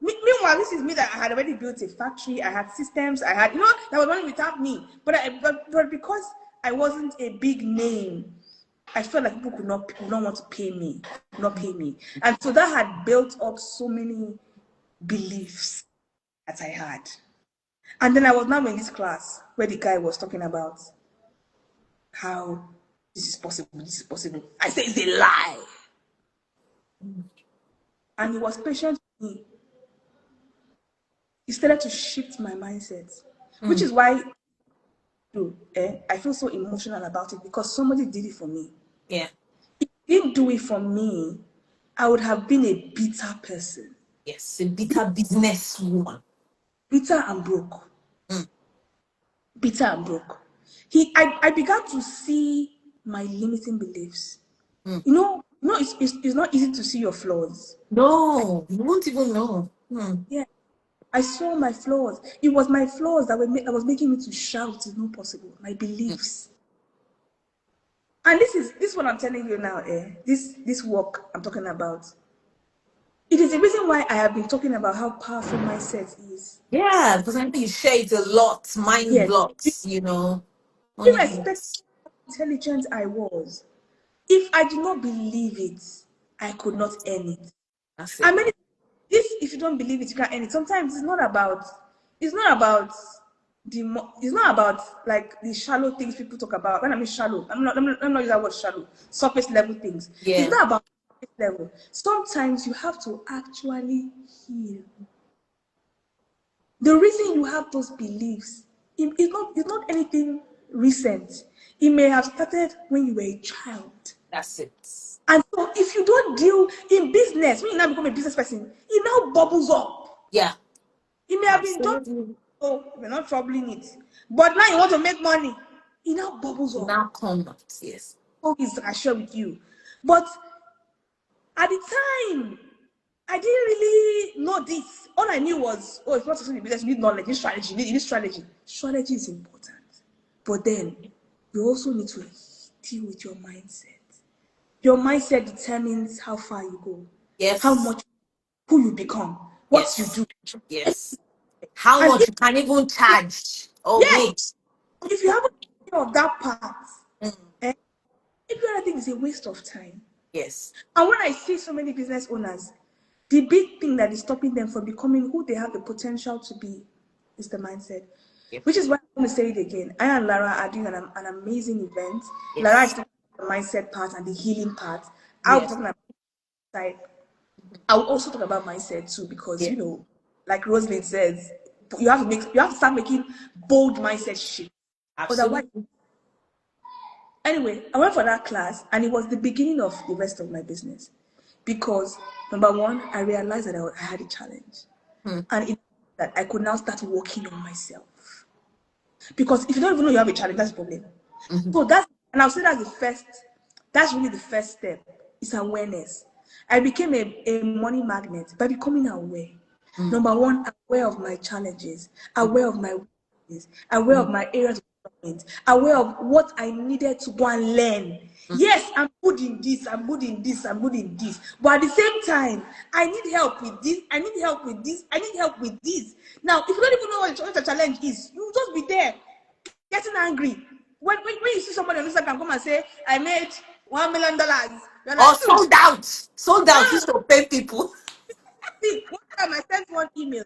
Yes. meanwhile, this is me that I had already built a factory. I had systems. I had, you know, that was running without me. But because I wasn't a big name, I felt like people could not want to pay me, not pay me. And so that had built up so many beliefs that I had. And then I was now in this class where the guy was talking about how this is possible, this is possible. I said it's a lie. And he was patient with me. He started to shift my mindset, which is why I feel so emotional about it because somebody did it for me. Yeah. If he didn't do it for me, I would have been a bitter person. Yes. A bitter business woman. Bitter and broke. Bitter and broke. I began to see my limiting beliefs. You know, it's not easy to see your flaws. No, you won't even know. Yeah, I saw my flaws. It was my flaws that was making me to shout. It's not possible. My beliefs. And this is what I'm telling you now. This work I'm talking about. It is the reason why I have been talking about how powerful mindset is. Yeah, because I know you share it a lot. Mind Yes, blocks, you know. Money irrespective blocks. of how intelligent I was, if I did not believe it, I could not earn it. That's I it. mean, this if you don't believe it, you can't earn it. Sometimes it's not about it's not about like the shallow things people talk about. When I mean shallow, I'm not using that word shallow. Surface level things. It's Yeah. not about surface level. Sometimes you have to actually heal. The reason you have those beliefs it's not anything recent. It may have started when you were a child. That's it. And so if you don't deal in business, when you now become a business person, it now bubbles up. Yeah. It may have been done, Absolutely. oh, we're not troubling it. But now you want to make money, it now bubbles up. Now come out. Yes. Oh, I share with you. But at the time, I didn't really know this. All I knew was, oh, if you want to do business, you need knowledge, you need strategy, you need strategy. Strategy is important. But then you also need to deal with your mindset. Your mindset determines how far you go, how Yes. much, who you become, what you Yes. do. Yes. How And much you can even charge or yes, make. if you haven't taken care of that part, Mm. eh, every other thing is a waste of time. Yes. And when I see so many business owners, The big thing that is stopping them from becoming who they have the potential to be is the mindset. Yep. Which is why I'm going to say it again. I and Lara are doing an amazing event. Yes. Lara is talking about the mindset part and the healing part. I'll be Yes. talking about side. I'll also talk about mindset too, because Yeah. like Rosalind says, you have to start making bold mindset shifts. Otherwise, Absolutely. anyway, I went for that class and it was the beginning of the rest of my business. Because number one, I realized that I had a challenge. And that I could now start working on myself. Because if you don't even know you have a challenge, that's the problem. So and I'll say that's really the first step, is awareness. I became a money magnet by becoming aware. Number one, aware of my challenges, aware of my weaknesses, aware of my areas of development, aware of what I needed to go and learn. Yes, I'm good in this, I'm good in this, I'm good in this. But at the same time, I need help with this, I need help with this, I need help with this. Now, if you don't even know what the challenge is, you'll just be there getting angry. When you see somebody on Instagram come and say, I made $1 million, you're Or like, sold out. Sold out ah. used to pay people. See, one time I sent one email.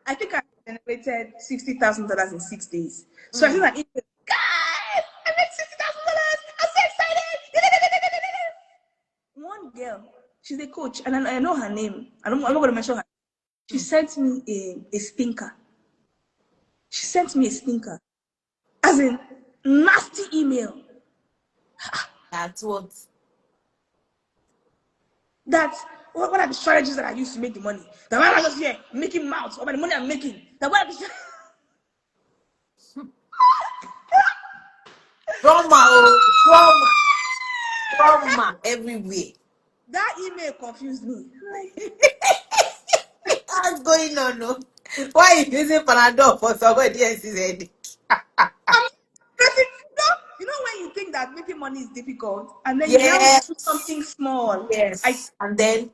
I think I generated $60,000 in 6 days. So I sent an email. Guys, I made $60,000. I'm so excited. One girl, she's a coach, and I know her name. I'm not going to mention her. She sent me a stinker. She sent me a stinker, as in nasty email. That's what. That what are the strategies that I use to make the money? That why am I just here making mouths about the money I'm making? That why Trauma everywhere. that email confused me. What's going on? No? Why are you using Panadol for somebody else's headache? I'm getting, when you think that making money is difficult, and then you now do something Yes. small. Yes. And then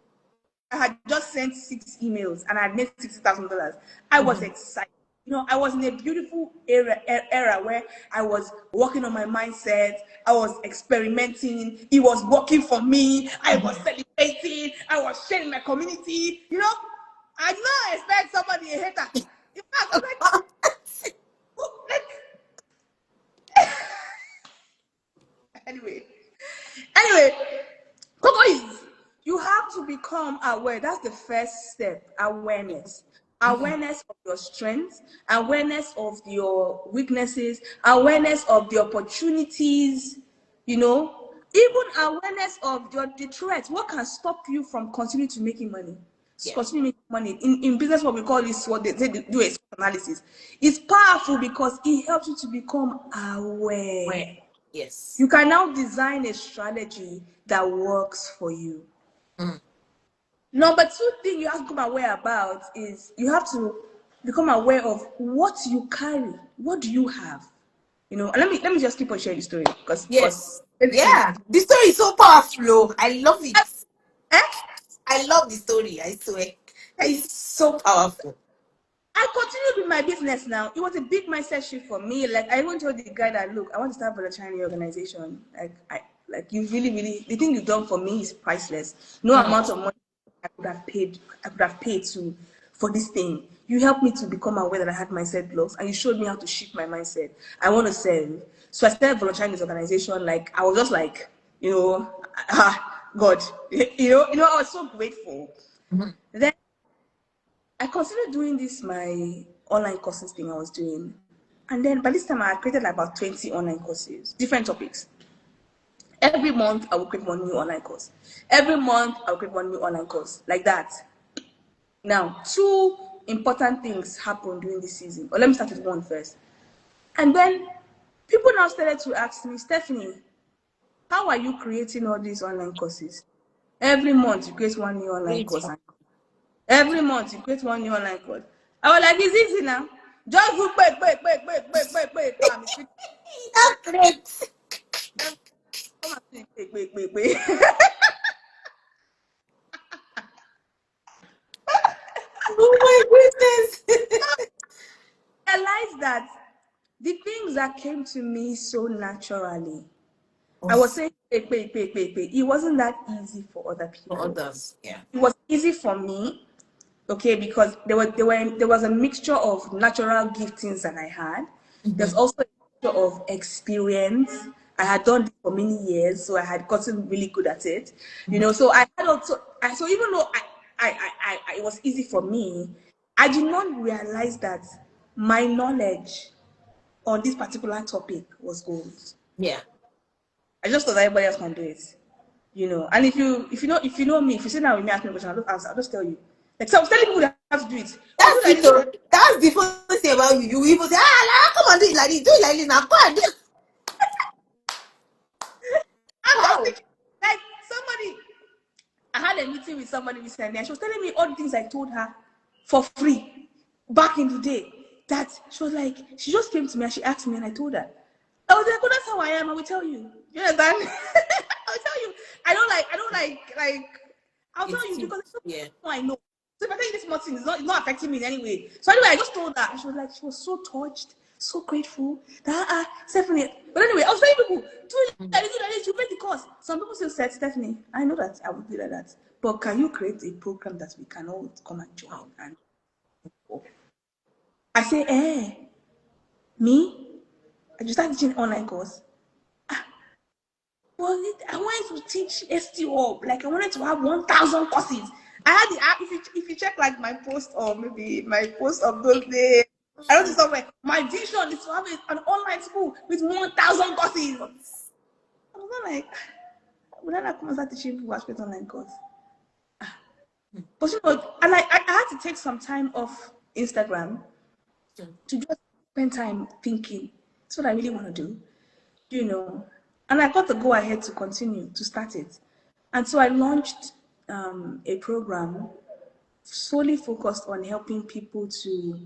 I had just sent 6 emails and I had made $60,000. I was excited. I was in a beautiful era where I was working on my mindset. I was experimenting. It was working for me. I was celebrating. I was sharing my community. I did not expect somebody a hater. In fact, I was like, oh, anyway. Anyway, Coco is you have to become aware. That's the first step. Awareness. Awareness of your strengths, awareness of your weaknesses, awareness of the opportunities, even awareness of the threats. What can stop you from continuing to making money? yeah. Continue making money. In business, what we call this, what they do a SWOT analysis. It's powerful because it helps you to become aware. Where? Yes. You can now design a strategy that works for you. Number two thing you have to become aware about is you have to become aware of what you carry. What do you have? And let me just keep on sharing the story because Yes. basically, Yeah. The story is so powerful. Oh. I love it. eh? I love the story. I swear. It's so powerful. I continued with my business now. It was a big mindset shift for me. Like I even told the guy that look, I want to start volunteering in your organization. You really, really the thing you've done for me is priceless. No amount of money I could have paid to for this thing. You helped me to become aware that I had mindset blocks and you showed me how to shift my mindset. I want to serve. So I started volunteering in this organization. Like I was just like, God, I was so grateful. Then I considered doing this my online courses thing I was doing. And then by this time I had created like about 20 online courses, different topics. Every month I would create one new online course. Every month I would create one new online course. Like that. Now, two important things happened during this season. Or let me start with one first. And then people now started to ask me, Stephanie, how are you creating all these online courses? Every month you create one new online Great. course. Every month you create one new online course. I was like, it's easy now. Just do wait. That's great. Come and see, wait. Oh my goodness. I realized that the things that came to me so naturally. I was saying It wasn't that easy for other For people. others. Yeah. It was easy for me, okay, because there was a mixture of natural giftings that I had. There's Mm-hmm. also a mixture of experience. I had done this for many years, so I had gotten really good at it. So I had also so even though it was easy for me, I did not realize that my knowledge on this particular topic was gold. Yeah. I just thought that everybody else can do it. And if you know me, if you sit down with me, ask me a question, I'll just answer. I'll just tell you. Like, so I was telling people that have to do it. Oh, do That's like it, this. though. That's the funny thing about you. You even say, come and do it like this. Do it like this now. Go and do it. I'm just Wow. thinking, like somebody. I had a meeting with somebody recently, and she was telling me all the things I told her for free back in the day. That she was like, she just came to me and she asked me, and I told her. I was like, "Oh, that's how I am. I will tell you. You understand? I'll tell you. I don't like. I'll tell It's you too, because it's yeah. something I know. So if I tell you this small thing, it's not affecting me in any way. So anyway, I just told her, and she was like, she was so touched, so grateful. That Stephanie. But anyway, I was telling people, do like this, you make the course. Some people still said, Stephanie, I know that I would be like that, but can you create a program that we can all come and join? Wow. And I say, me? I just started teaching online course. Well, I wanted to teach STO. Like I wanted to have 1,000 courses. I had the app. If you check like my post or maybe my post of those days, I don't know somewhere. My vision is to have an online school with 1,000 courses. I was not like, would I not come and start teaching people how to create online course? But and I had to take some time off Instagram to just spend time thinking. That's what I really want to do. you know. And I got the go ahead to continue to start it. And so I launched a program solely focused on helping people to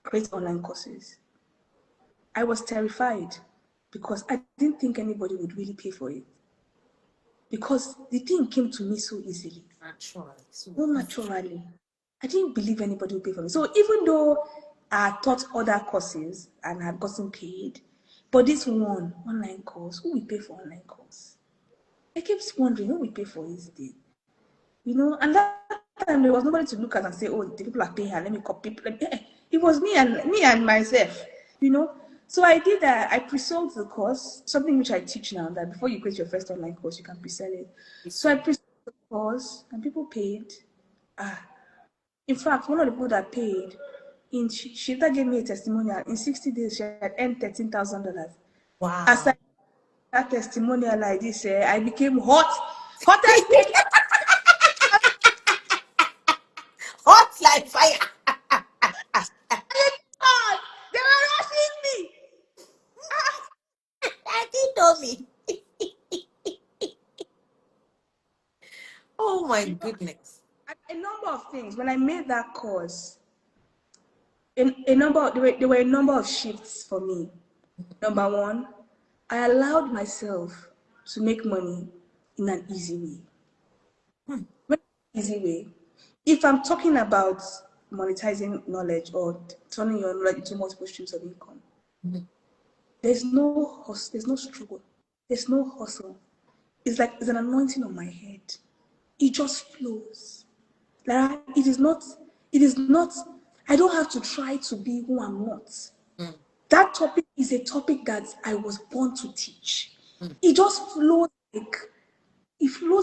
create online courses. I was terrified because I didn't think anybody would really pay for it because the thing came to me so easily, Naturally. So so easy. naturally. I didn't believe anybody would pay for me. So even though I taught other courses and had gotten paid, but this one online course, who will pay for online course? I kept wondering who will pay for his day, and that time there was nobody to look at and say, oh, the people are paying her, let me copy. It was me and myself, you know. So I did that. I pre-sold the course, something which I teach now, that before you create your first online course, you can pre-sell it. So I So, pre-sold the course and people paid. Ah, in fact, one of the people that paid, she later gave me a testimonial. In 60 days, she had earned $13,000. As I wow. that testimonial like this, I became hottest cake. Hot like fire. God, they were rushing me. That he told me. Oh my You know, goodness. a number of things. When I made that course, there were a number of shifts for me. Number one, I allowed myself to make money in an easy way. When easy way, if I'm talking about monetizing knowledge or turning your knowledge into multiple streams of income, there's no hustle, there's no struggle, there's no hustle. It's like it's an anointing on my head. It just flows. Like it is not, I don't have to try to be who I'm not. That topic is a topic that I was born to teach. It just flows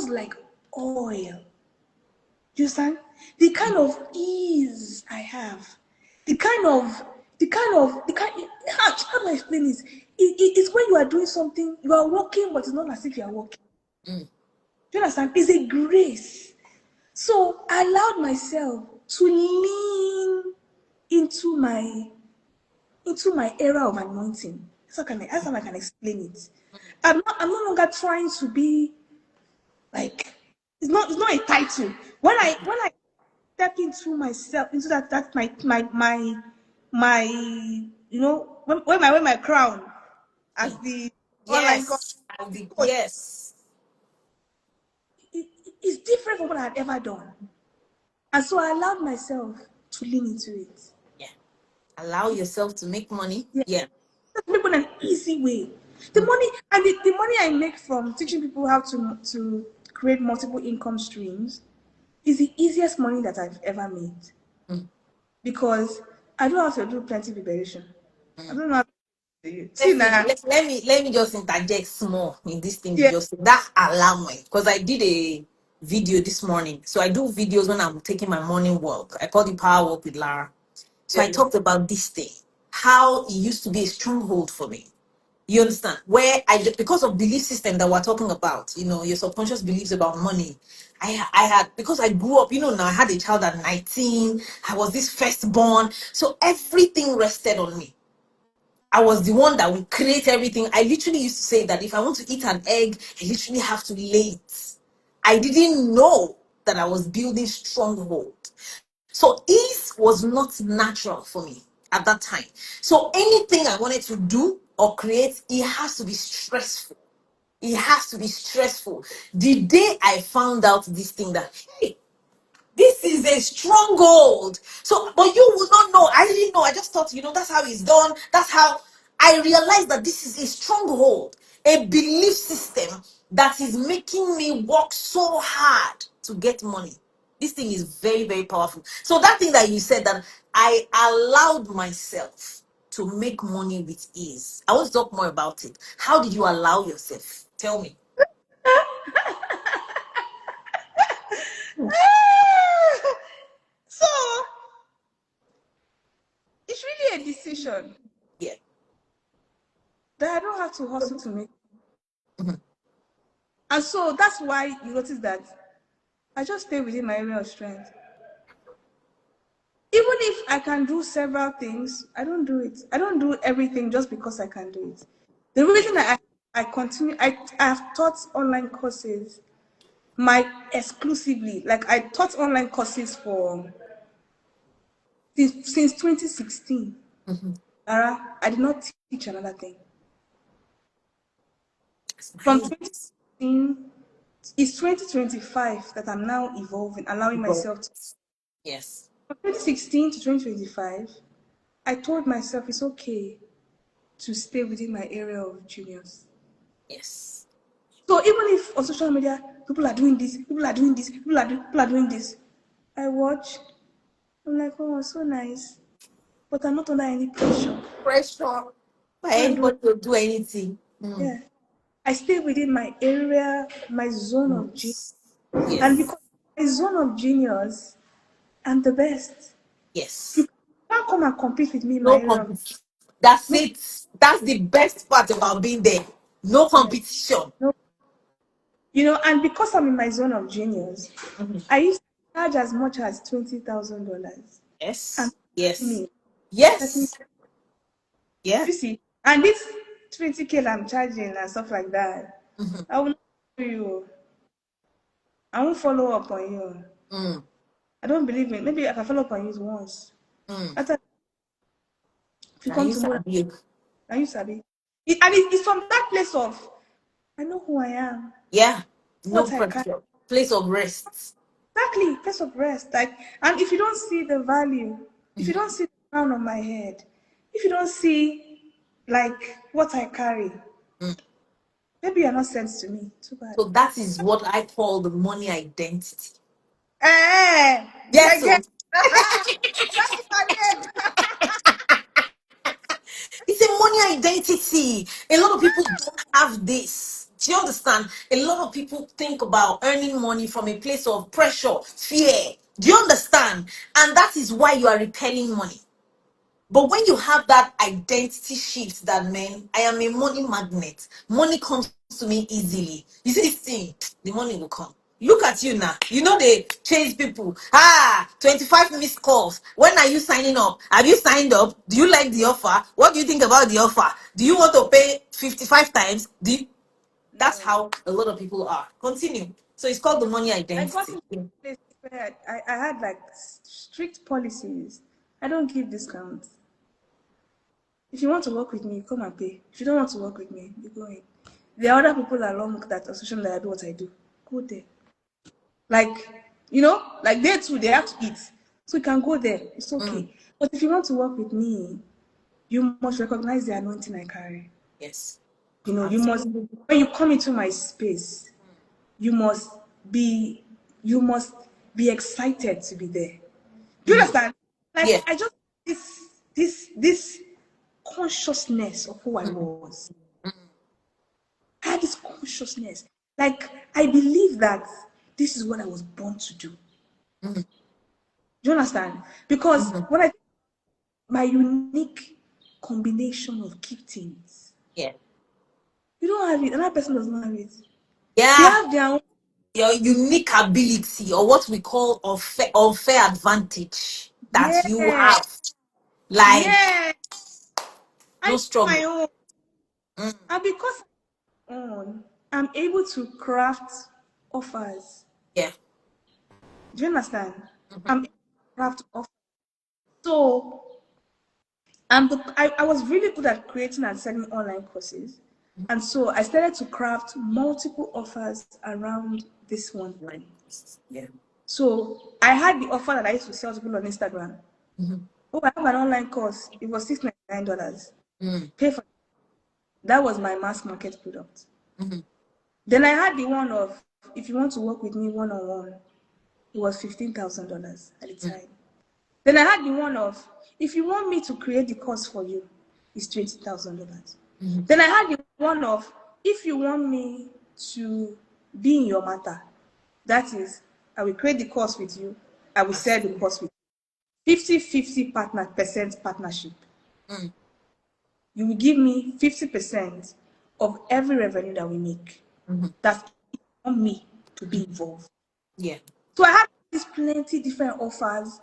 like oil. You understand? The kind of ease I have, the kind of, how do I explain this? It's when you are doing something, you are working, but it's not as if you are working. Do you understand? It's a grace. So I allowed myself to lean into my era of anointing. That's how I can explain it. I'm no longer trying to be like it's not a title. When I step into myself, into that's my when I wear my crown as the online course, Yes. Yes. it, it's different from what I had ever done. And so I allowed myself to lean into it. Yeah. Allow yourself to make money. Yeah. Yeah. Just make it an easy way. The money and the money I make from teaching people how to create multiple income streams is the easiest money that I've ever made because I don't have to do plenty preparation. I don't know how to do it. See Stephanie, now, let me just interject small in this thing you yeah, just said. That alarm went because I did a video this morning. So I do videos when I'm taking my morning walk. I call it Power Walk with Lara. So I yeah. talked about this thing, how it used to be a stronghold for me. You understand? Where because of belief system that we're talking about, your subconscious beliefs about money. I had, because I grew up, now I had a child at 19. I was this firstborn. So everything rested on me. I was the one that would create everything. I literally used to say that if I want to eat an egg, I literally have to lay it. I didn't know that I was building stronghold. So ease was not natural for me at that time. So anything I wanted to do or create, it has to be stressful. It has to be stressful. The day I found out this thing that, hey, this is a stronghold. So, but you will not know. I didn't know. I just thought, that's how it's done. That's how I realized that this is a stronghold, a belief system that is making me work so hard to get money. This thing is very, very powerful. So that thing that you said, that I allowed myself to make money with ease. I want to talk more about it. How did you allow yourself? Tell me. So it's really a decision Yeah. that I don't have to hustle to make. Mhm. And so that's why you notice that I just stay within my area of strength. Even if I can do several things, I don't do it. I don't do everything just because I can do it. The Yeah. reason I continue, I have taught online courses, my exclusively, like I taught online courses for since 2016. Mhm. Lara, I did not teach another thing. It's From nice. 2016, it's 2025 that I'm now evolving, allowing But myself to. yes. From 2016 to 2025, I told myself it's okay to stay within my area of genius. Yes. So even if on social media people are doing this, people are doing this, people are doing this, I watch. I'm like, oh, so nice, but I'm not under any pressure. Pressure for Go and do it. anybody to do anything. Yeah, I stay within my area, my zone of genius, Yes. and Yes. because my zone of genius, I'm the best. You Yes. can't come and compete with me in my No area of competition. That's no, it. That's the best part about being there. No yeah, competition. no. And because I'm in my zone of genius, Mhm. I used to charge as much as $20,000. And Yes. Yes. me, Stephanie, Yes. Yeah. you see, and this 20K I'm charging and stuff like that, Mhm. I will not do you. I won't follow up on you. Mm. I don't believe in. Maybe I can follow up on you once. Mm. After, if you Now come you tomorrow, sabi. and you sabi, it's from that place of I know who I am, Yeah. No what I can. pressure. Place of rest. Exactly, place of rest. Like, and if you don't see the value, if you Mhm. don't see the crown on my head, if you don't see like what I carry, Mm. maybe you're not sent to me. Too bad. So that is what I call the money identity. Eh, Yes. yeah, So get that is my name. it's a money identity. A lot of people don't have this. Do you understand? A lot of people think about earning money from a place of pressure, fear. Do you understand? And that is why you are repelling money. But when you have that identity shift, that man, I am a money magnet. Money comes to me easily. You see this thing, the money will come. Look at you now. They chase people. 25 missed calls. When are you signing up? Have you signed up? Do you like the offer? What do you think about the offer? Do you want to pay 55 times? That's No, how a lot of people are. Continue. So it's called the money I got identity. into a place where I had like strict policies. I don't give discounts. If you want to work with me, come and pay. If you don't want to work with me, you go in. There are other people along that association that I do what I do. Go there. Like, like they too, they have to eat. So you can go there. It's Mm, okay. But if you want to work with me, you must recognize the anointing I carry. yes. You know, you must, when you come into my space, you must be you must be excited to be there. Do you understand? Like Yeah. I just this consciousness of who I was. I had this consciousness. Like I believe that this is what I was born to do. Do you understand? Because when I my unique combination of giftings, Yeah. you don't have it, another person does not have it. They Yeah. have their own. Your unique ability, or what we call unfair advantage that you Yeah, have. Like, yeah. I no do my struggle. own. And because I'm able to craft offers. Yeah. Do you understand? I'm able to craft offers. So I was really good at creating and selling online courses. And so I started to craft multiple offers around this one Like, thing. yeah. So I had the offer that I used to sell to people on Instagram. Oh, I have an online course. It was $699. Pay for it. That was my mass market product. Then I had the one of if you want to work with me one on one, it was $15,000 at the time. Then I had the one of if you want me to create the course for you, it's $20,000. Then I had the one of if you want me to be in your matter, that is, I will create the course with you, I will sell the course with you. 50-50 percent partnership. You will give me 50% of every revenue that we make. That's on me to be involved. Yeah. So I had these plenty different offers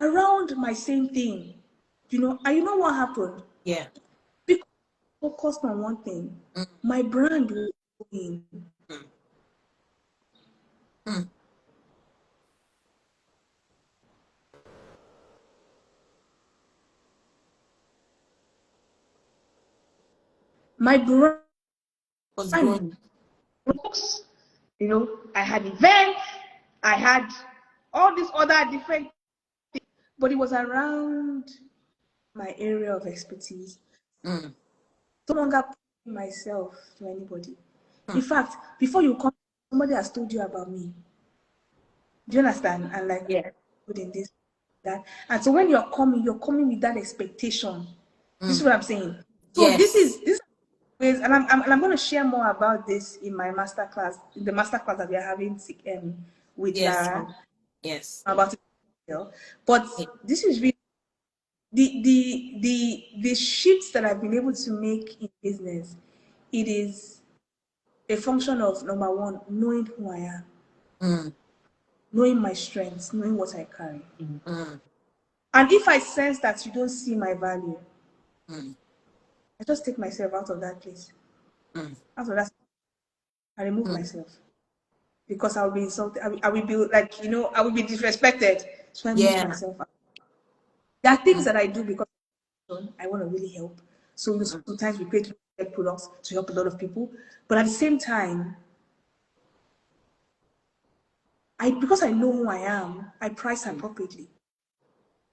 around my same thing. You know, and you know what happened? Yeah. Because I focused on one thing, my brand was growing. My Was brand growing. books, you know, I had events, I had all these other different things, but it was around my area of expertise. No longer putting myself to anybody. In fact, before you come, somebody has told you about me. Do you understand? And like, Yeah. good in this, that. And so when you're coming with that expectation. This is what I'm saying. So Yes. this ways, and I'm going to share more about this in my masterclass, in the masterclass that we are having with Yes. Lara Yes. about it. But Yeah. this is really the shifts that I've been able to make in business. It is a function of number one, knowing who I am, knowing my strengths, knowing what I carry. And if I sense that you don't see my value, I just take myself out of that place. Out of that, I remove myself because I will be insulted. I will be like, I will be disrespected. So I move Yeah. myself out. There are things that I do because I want to really help. So sometimes we create products to help a lot of people. But at the same time, because I know who I am, I price appropriately.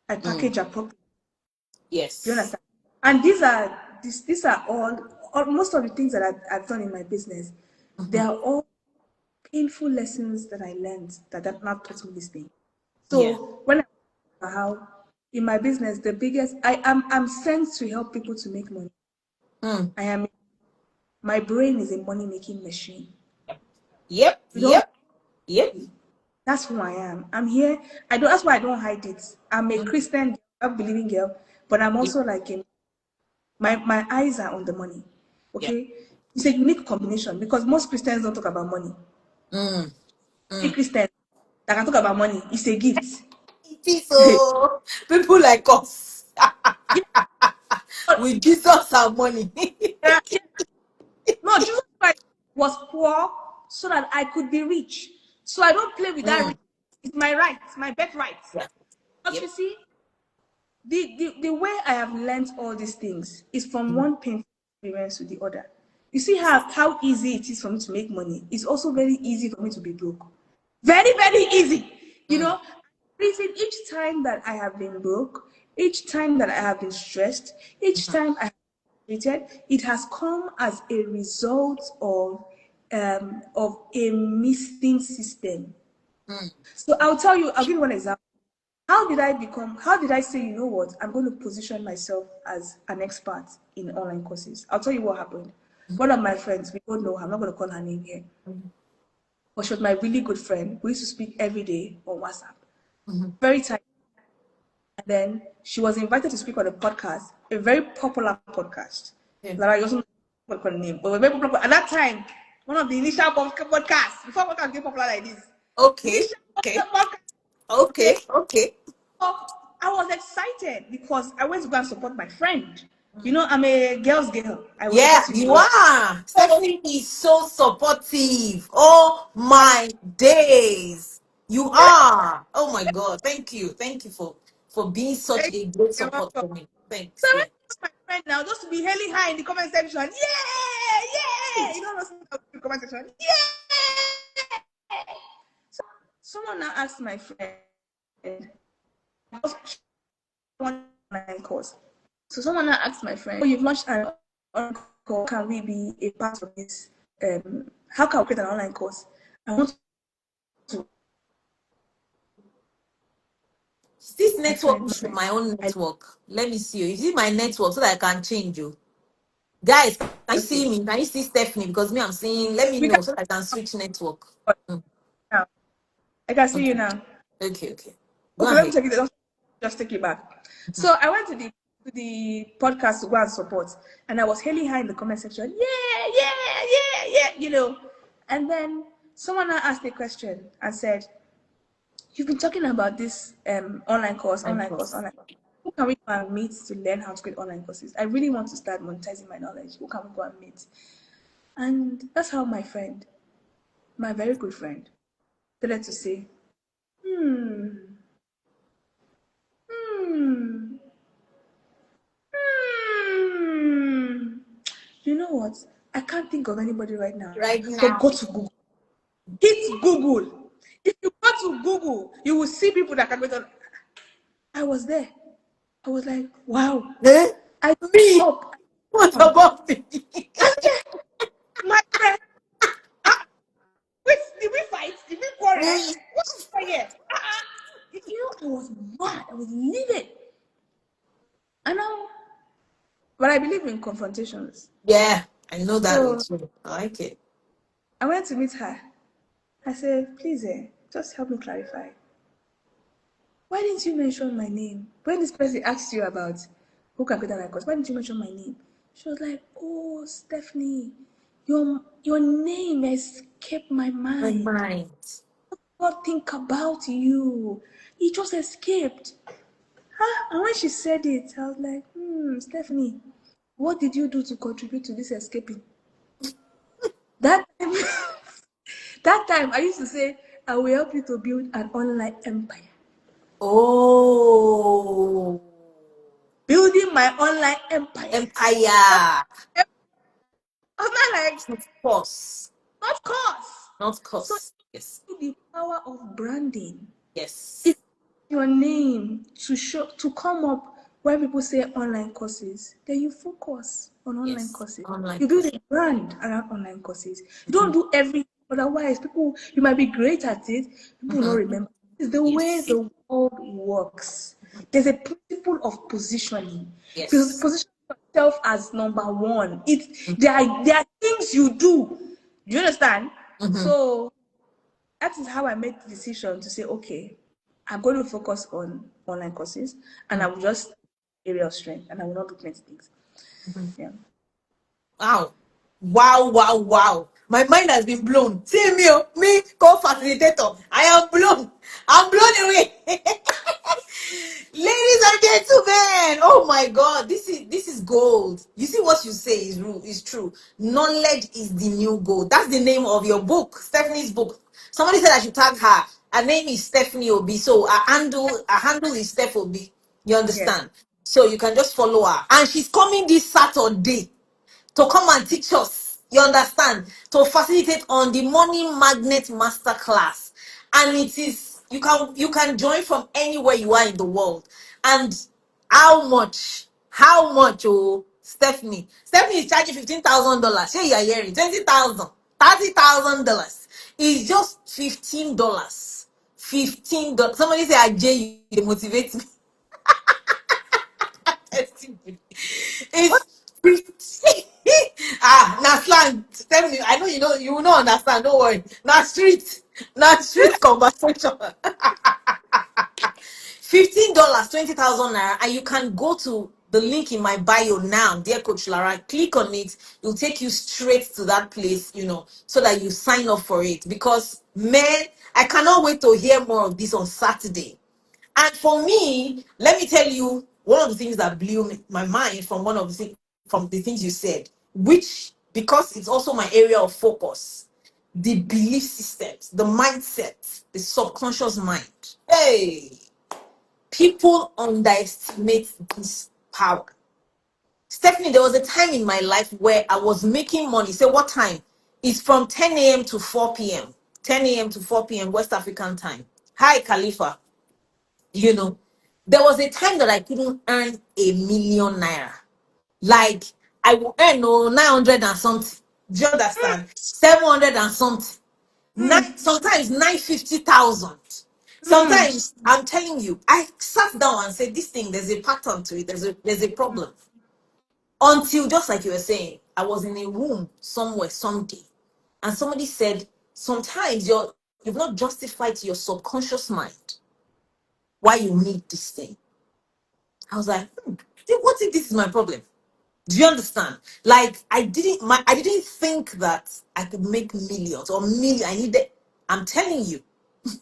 I package appropriately. Do you Yes. understand? And these are all most of the things that I've done in my business. They are all painful lessons that I learned that not taught me this thing. Yeah. So when I how in my business, the biggest I'm sent to help people to make money. I am my brain is a money making machine. Yep. You don't Yep. Yep. That's who I am. I'm here. I don't that's why I don't hide it. I'm a Christian believing girl, but I'm Yep. also like my eyes are on the money. Yep. Okay? It's a unique combination because most Christians don't talk about money. A Christian that can talk about money, it's a gift. It is so people like us Yeah, but with Jesus and money. yeah. No, Jesus Christ was poor so that I could be rich. So I don't play with that. It's my right, my birthright. Yeah. But Yep. you see, the way I have learned all these things is from one painful experience to the other. You see how easy it is for me to make money. It's also very easy for me to be broke. Very, very easy. Reason each time that I have been broke, each time that I have been stressed, each time I have created, it has come as a result of a missing system. So I'll give you one example. How did I say, you know what, I'm going to position myself as an expert in online courses? I'll tell you what happened. One of my friends, we don't know her, I'm not going to call her name here, but she was my really good friend. We used to speak every day on WhatsApp. Very tight. And then she was invited to speak on a podcast, a very popular podcast. Yeah. Lara, you also know what the name, but very popular. At that time, one of the initial podcasts, before podcasts became popular like this. Okay. Initial Okay. podcast, Okay. okay? Okay. So I was excited because I went to go and support my friend. You know, I'm a girl's girl. I will Yeah, support you. you are. Stephanie is so supportive. Oh my days. You are. Oh my God. Thank you. Thank you for being such a great You're support welcome. for me. Thanks. So I Yeah. went to my friend now just to be hailing high in the comment section. Yeah, yeah. You know what's in the comment section? Yeah. So someone now asked my friend, one online course. So someone now asked my friend, "Oh, you've launched an online course. Can we be a part of this? How can we create an online course? I want to." Is this My network friend, issue my own I network? Let me see you. Is it my network so that I can change you? Guys, can you see okay. me? Can you see Stephanie? Because me, I'm seeing, let me We know can so that I can switch network. Mm, now. I can see you okay. now. Okay, okay. Go Okay, let me ahead. take it. Just take it back. So I went to the podcast to go and support, and I was hailing her in the comment section. Yeah, yeah, yeah, yeah. You know, and then someone now asked a question and said, "You've been talking about this online course, Of online course, course. online. Who can we go and meet to learn how to create online courses? I really want to start monetizing my knowledge. Who can we go and meet?" And that's how my friend, my very good friend, started to say, "Hmm, hmm, hmm. You know what? I can't think of anybody right now. Right But now. go to Google. Hit Google. If you go to Google, you will see people that can go to. I was there. I was like, wow. Eh? I Me? up. What I about me? said, my friend, ah, wait, did we fight? Did we quarrel? Mm. What here? You know, I was mad. I was livid. I know, but I believe in confrontations. Yeah, I know that So with you. I like it. I went to meet her. I said, please, just help me clarify. Why didn't you mention my name? When this person asked you about who can create an course, why didn't you mention my name? She was like, oh, Stephanie, your name escaped my My mind. mind. What think about you? It just escaped. Huh? And when she said it, I was like, Stephanie, what did you do to contribute to this escaping? That time, that time I used to say, I will help you to build an online empire. Oh, Building my online empire. empire. I'm not like, Of course. of course. Not So course. Yes. the power of branding. Yes. It's your name to show to come up where people say online courses. Then you focus on online Yes. courses. Online You build course. a brand around online courses. You don't Mhm. do everything. Otherwise, people you might be great at it, people will not Mhm. remember. It's the way Yes. the world works. There's a principle of positioning. Yes. Position yourself as number one. It's Mhm. there are things you do. Do you understand? Mhm. So that is how I made the decision to say, okay, I'm going to focus on online courses and I will just area of strength and I will not do plenty things. Mhm. Yeah. Wow. Wow, wow, wow. My mind has been blown. See me, oh, me, co-facilitator. I am blown. I'm blown away. Ladies and gentlemen, oh my God, this is gold. You see what you say is true. Knowledge is the new gold. That's the name of your book, Stephanie's book. Somebody said I should tag her. Her name is Stephanie Obi. So her handle is Steph Obi. You Yes. understand? So you can just follow her. And she's coming this Saturday to come and teach us. You understand? To facilitate on the money magnet masterclass. And it is you can join from anywhere you are in the world. And how much? How much? Oh, Stephanie is charging $15,000. Say you are hearing 20,000, $30,000. It's just $15. $15. Somebody say, I J you, they motivate me. What? It's 15. Now slang. Tell me, I know you will not understand. Don't worry. Now street conversation. $15, 20,000 naira, and you can go to the link in my bio now, dear Coach Lara. Click on it, it'll take you straight to that place, so that you sign up for it. Because man, I cannot wait to hear more of this on Saturday. And for me, let me tell you one of the things that blew my mind from from the things you said, which, because it's also my area of focus, the belief systems, the mindset, the subconscious mind. Hey, people underestimate this power. Stephanie, there was a time in my life where I was making money. Say, what time? It's from 10 a.m. to 4 p.m. 10 a.m. to 4 p.m. West African time. Hi, Khalifa. You know, there was a time that I couldn't earn 1,000,000 naira. Like, I will earn 900 and something. Do you understand? 700 and something. Sometimes 950,000. Sometimes I'm telling you, I sat down and said, this thing, there's a pattern to it, there's a problem. Until, just like you were saying, I was in a room somewhere someday, and somebody said, sometimes you've not justified to your subconscious mind why you need this thing. I was like, what if this is my problem? Do you understand? Like, I didn't think that I could make millions or million. I needed. I'm telling you,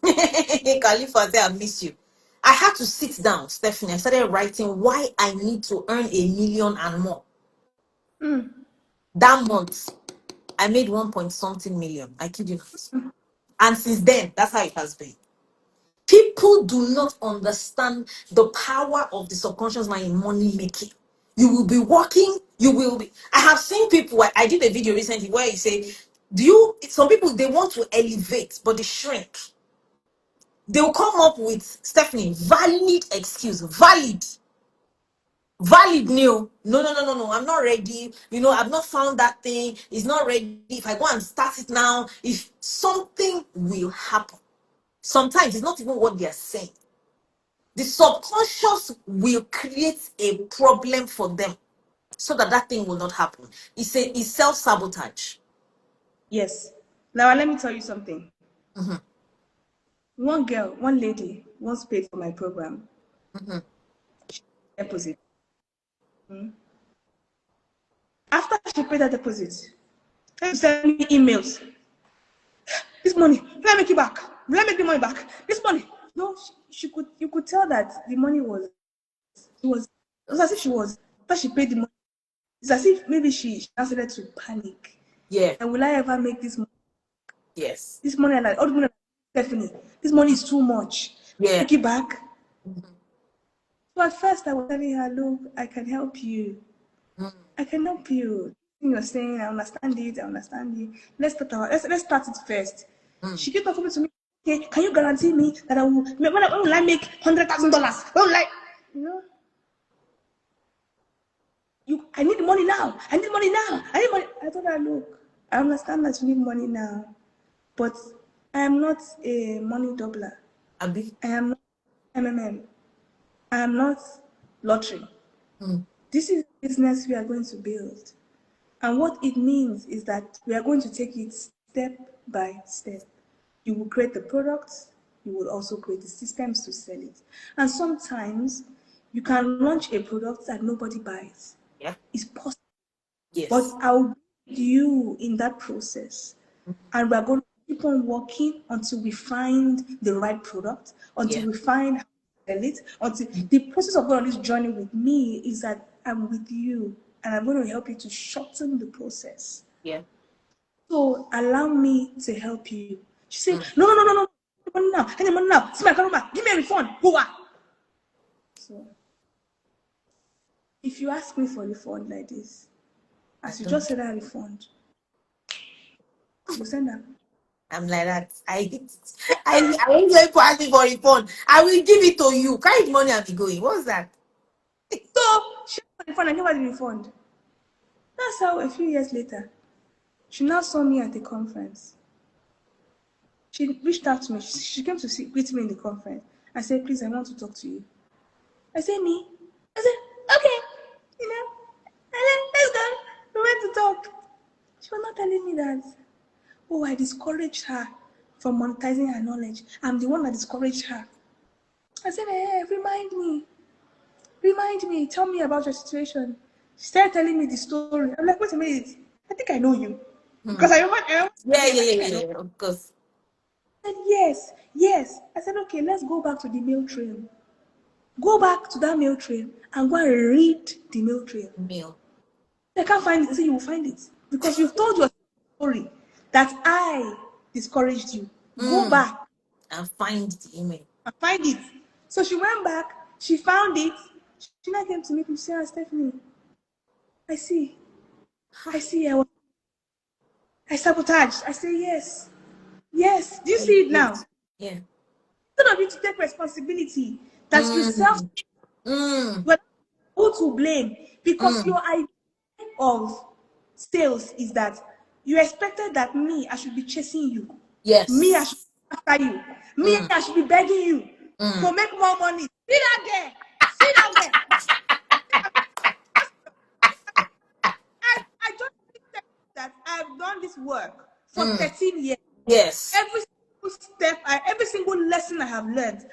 Khalifa said, I miss you. I had to sit down, Stephanie. I started writing why I need to earn 1,000,000 and more. That month, I made 1 point something million. I kid you not. And since then, that's how it has been. People do not understand the power of the subconscious mind in money making. You will be working, you will be. I have seen people, I did a video recently where you say, some people, they want to elevate, but they shrink. They'll come up with, Stephanie, valid excuse, valid new. No, I'm not ready. I've not found that thing. It's not ready. If I go and start it now, if something will happen. Sometimes it's not even what they're saying. The subconscious will create a problem for them so that that thing will not happen. It's self-sabotage. Yes. Now let me tell you something. One lady once paid for my program. Deposit. After she paid that deposit, she sent me emails. This money, let me make it back. Let me make the money back. This money. No, you could tell that the money it was as if she was, after she paid the money, it's as if maybe she started to panic. Yeah. And will I ever make this money? Yes. This money, all the money, Stephanie, this money is too much. Yeah. Take it back. So at first I was telling her, look, I can help you. I can help you. You're saying, I understand it, I understand it. Let's start it first. She kept talking to me, okay, can you guarantee me that when will I make $100,000? When will I, you know? I need money now. I need money now. I need money. I told her, look, I understand that you need money now, but I am not a money doubler. Abi. I am not MMM. I am not lottery. This is a business we are going to build. And what it means is that we are going to take it step by step. You will create the products, you will also create the systems to sell it. And sometimes you can launch a product that nobody buys. Yeah. It's possible. But Yes. I'll be with you in that process. And we're going to keep on working until we find the right product, until Yeah. we find how to sell it, until the process of going on this journey with me is that I'm with you and I'm going to help you to shorten the process. Yeah. So allow me to help you. She said, no. Money now. I need money now. See my camera. Give me a refund. Go on. So if you ask me for a refund like this, I as you just don't. said that refund, you send them. I'm like that. I won't let people ask me for a refund. I will give it to you. Carry the money and be going. What's that? So she asked for the refund. I gave her the refund. That's how a few years later, she now saw me at a conference. She reached out to me. She came to greet me in the conference. I said, please, I want to talk to you. I said, me? I said, okay, you know. And then, let's go. We went to talk. She was not telling me that, oh, I discouraged her from monetizing her knowledge. I'm the one that discouraged her. I said, hey, remind me, tell me about your situation. She started telling me the story. I'm like, wait a minute, I think I know you. Because I remember Yeah, her yeah, name, I yeah, think I yeah, know. yeah, of course. I said, yes, yes. I said, okay, let's go back to the mail trail. Go back to that mail trail and go and read the mail trail. Meal. I can't find it. I said, you will find it. Because you've told your story that I discouraged you. Go back And find the email. and find it. So she went back, she found it. She now came to me and said, Stephanie, I see. I sabotaged. I say, yes. Yes. Do you see it now? Yeah. Instead of you to take responsibility that you self, Mm. Mm. you are who to blame because Mm. your idea of sales is that you expected that me, I should be chasing you. Me, I should Yes. be after you. Me, Mm. I should be begging you Mm. to make more money. See that there? See that there? I just said that I've done this work for Mm. 13 years. Yes. Every single step, every single lesson I have learned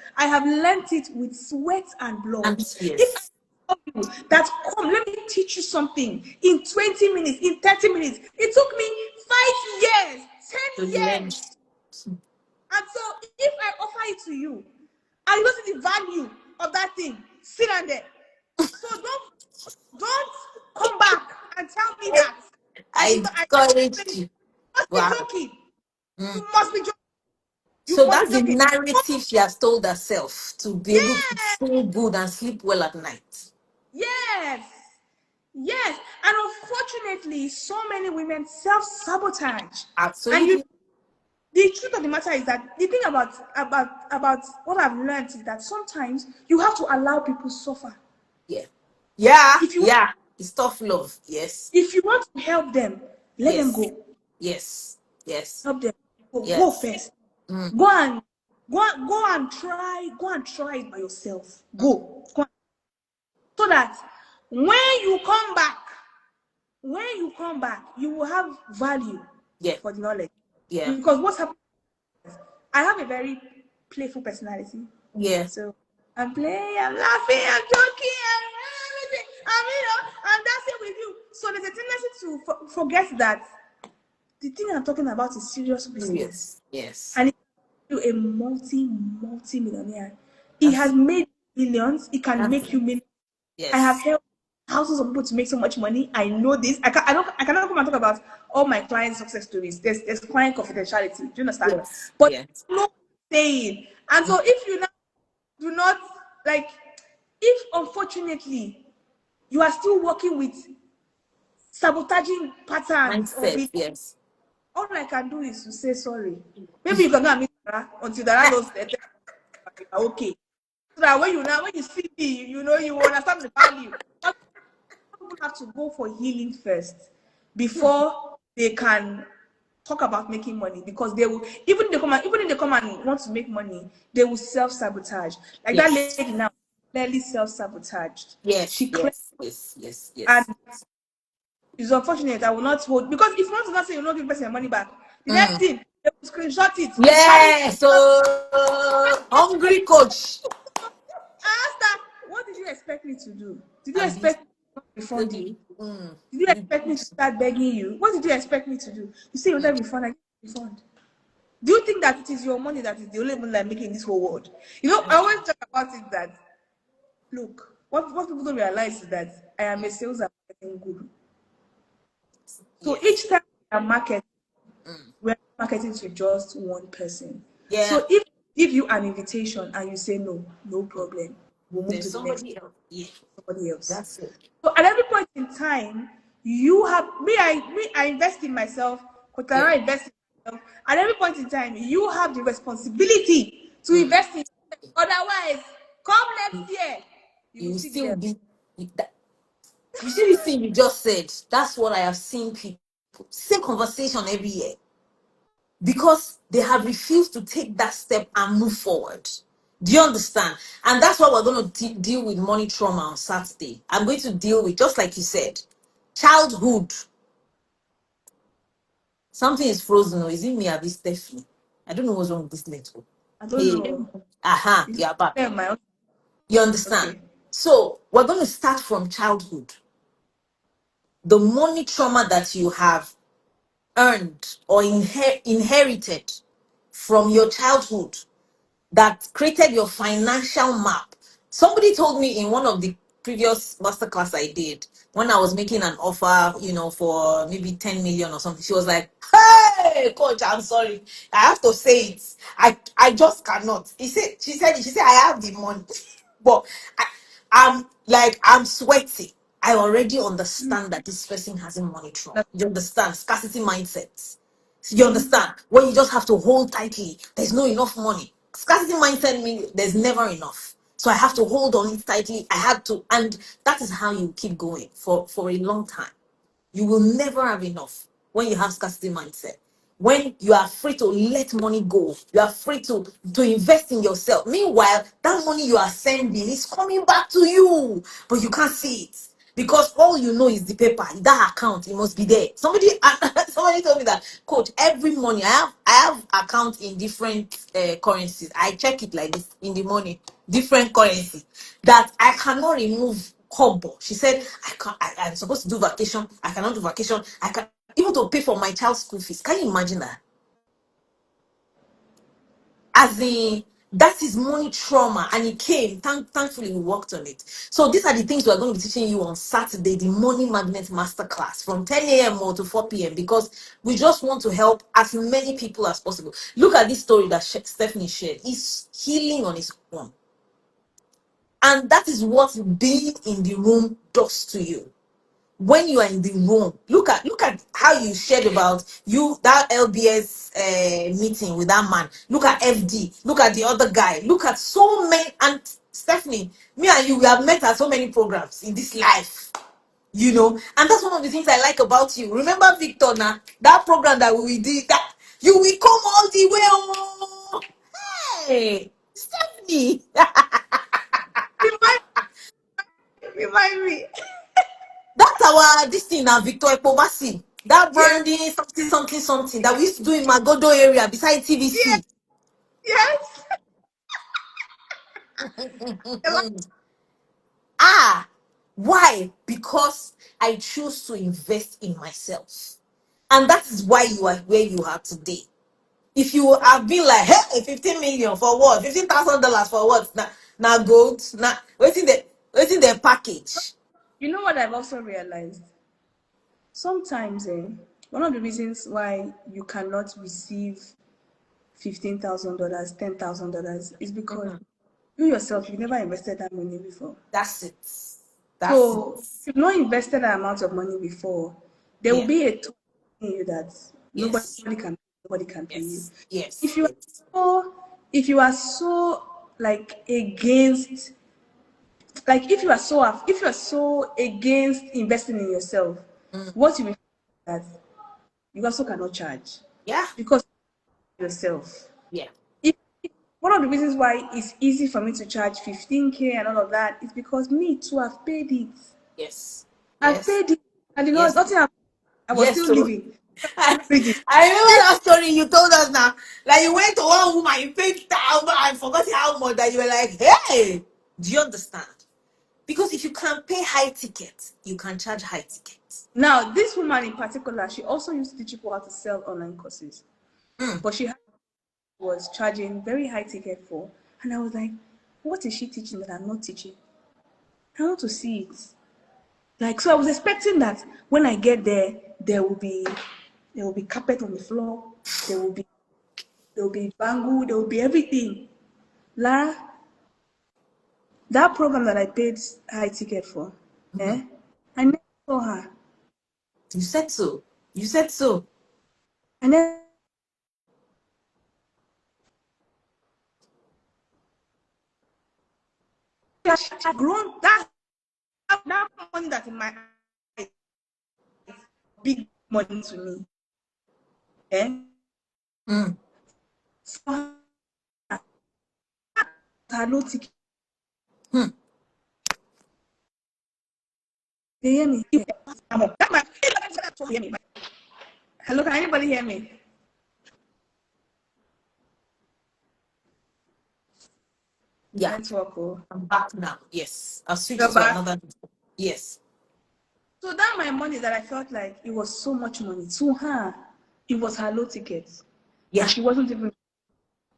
it with sweat and blood. And If I yes. tell you that, come, let me teach you something in 20 minutes, in 30 minutes, it took me 5 years, To 10 learn. years. And so if I offer it to you, and you don't see the value of that thing, sit down there. So don't come back and tell me that I I did not. I discouraged you. must be Wow. joking. Mm. You must be joking. You So must be that's the joking. narrative she has told herself to be able to Yes, feel good and sleep well at night. yes, yes. And unfortunately, so many women self-sabotage. And Absolutely. the truth of the matter is that the thing about what I've learned is that sometimes you have to allow people suffer. Yeah. Yeah. If you Yeah. It's tough love. Yes. if you want to help them, let them Yes. go. Yes. Yes. Help them. Go Yes. first. Mm. Go and go and try it by yourself. Mm. Go so that when you come back, you will have value Yeah. for the knowledge. Yeah. Because what's happening, I have a very playful personality. Yeah. So I'm playing, I'm laughing, I'm joking, I'm everything. And that's it with you. So there's a tendency to forget that the thing I'm talking about is serious business. Yes. Yes. And you a multi-millionaire. He has That's made millions. It can that's make you it. millions. I have Yes. helped thousands of people to make so much money. I know this. I cannot come and talk about all my clients' success stories. There's client confidentiality. Do you understand? Yes. But Yes. no saying. And Mm. so if you now do not like, if unfortunately you are still working with sabotaging patterns of Mindset. it, Yes. all I can do is to say sorry. Maybe you can go and meet Dara until Dara knows that you are okay. So that when you see me, you will understand the value. But people have to go for healing first before they can talk about making money, because they will, even if they come and want to make money, they will self-sabotage. Like that Yes. lady now, clearly self-sabotaged. Yes. She clearly, Yes. Yes. Yes. and Yes. it's unfortunate. I will not hold, because if you want to not say you will not give the person your money back, the next Mm. thing they will screenshot it, carry. Yeah. So hungry coach. I asked her, what did you expect me to do? Did you And be expect me to refund you? steady. Mm. Did you expect me to start begging you? What did you expect me to do? You say you want refund, I refund. Do you think that it is your money that is the only money that I'm making in this whole world? I always talk about it that, look, what people don't realize is that I am a sales and marketing guru. So Yes. each time we are marketing, Mm. we're marketing to just one person. Yeah. So if we give you an invitation and you say no, no Mm. problem, we'll move There's to the next somebody else. Yeah. somebody else. That's it. So at every point in time, you have I invest in myself, Coach Yeah. Lara invest in myself. At every point in time, you have the responsibility to Mm. invest in yourself. Otherwise, come next year, you will You see the still hell. be with that. You see this thing you just said? That's what I have seen people. Same conversation every year. Because they have refused to take that step and move forward. Do you understand? And that's why we're going to deal with money trauma on Saturday. I'm going to deal with, just like you said, childhood. Something is frozen, or is it me or this Stephanie? I don't know what's wrong with this network. I don't Hey, know. aha, It's you're back. my own. You understand? Okay. So we're going to start from childhood. The money trauma that you have earned or inherited from your childhood that created your financial map. Somebody told me in one of the previous masterclass I did, when I was making an offer, for maybe 10 million or something, she was like, "Hey, coach, I'm sorry. I have to say it. I just cannot." She said, "I have the money." But I'm sweating. I already understand that this person has a money trauma. That's You understand? Scarcity mindset. You true. understand? When you just have to hold tightly, there's no enough money. Scarcity mindset means there's never enough. So I have to hold on it tightly. I had to, and that is how you keep going for a long time. You will never have enough when you have scarcity mindset. When you are free to let money go, you are free to invest in yourself. Meanwhile, that money you are sending is coming back to you, but you can't see it because all you know is the paper. That account, it must be there. Somebody told me that, coach, every morning I have account in different currencies. I check it like this in the morning, different currency that I cannot remove kobo. She said, I'm supposed to do vacation. I cannot do vacation. I can even to pay for my child's school fees. Can you imagine that? As in, that is money trauma, and it came. Thankfully, we worked on it. So these are the things we are going to be teaching you on Saturday, the Money Magnet Masterclass from 10 a.m. or to 4 p.m. because we just want to help as many people as possible. Look at this story that Stephanie shared. It's healing on its own. And that is what being in the room does to you. When you are in the room, look at how you shared about you, that LBS meeting with that man. Look at FD, look at the other guy, look at so many. And Stephanie, me and you, we have met at so many programs in this life, and that's one of the things I like about you. Remember Victor, now that program that we did, that you will come all the way. Oh, hey Stephanie. Remind, remind me. That's our this thing now, Victor Epovasi. That Yes, branding, something, something, something that we used to do in Magodo area beside yes, TVC. yes. Ah, why? Because I choose to invest in myself. And that is why you are where you are today. If you have been like, hey, 15 million for what? $15,000 for what? Now gold, now waiting the package. You know what I've also realized? Sometimes, one of the reasons why you cannot receive $15,000, $10,000 is because Mhm. you yourself, you never invested that money before. That's it. That's it. So if you've not invested that amount of money before, there will Yeah. be a thought in you that Yes. nobody can pay you. Yes. Yes. If you are Yes. if you are so like against like if you are so against investing in yourself, Mm. what you will find is that you also cannot charge Yeah. because yourself. Yeah. If, one of the reasons why it's easy for me to charge 15K and all of that is because me too, I've paid it. Yes. I've Yes. paid it, and Yes. nothing happened. I was Yes. still So living. I, Reading. I remember that story you told us now. Like you went to one woman, you paid thousand and forgot how much that you were like, hey, do you understand? Because if you can pay high tickets, you can charge high tickets. Now, this woman in particular, she also used to teach people how to sell online courses, Mm. but was charging very high ticket for, and I was like, what is she teaching that I'm not teaching? I want to see it. Like, so I was expecting that when I get there, there will be carpet on the floor, there will be there will be bangle, there will be everything. Lara, that program that I paid high ticket for, Mhm. eh? I never saw her. You said so. You said so. I never she grown that money that in my eyes big money to me. For her no ticket. They hear me. Hear me. Hello, can anybody hear me? Yeah, Network. Oh. I'm back now. Yes, I'll switch You're to back. another. Yes. So that my money that I felt like it was so much money to her, it was her low ticket, Yeah. and she wasn't even,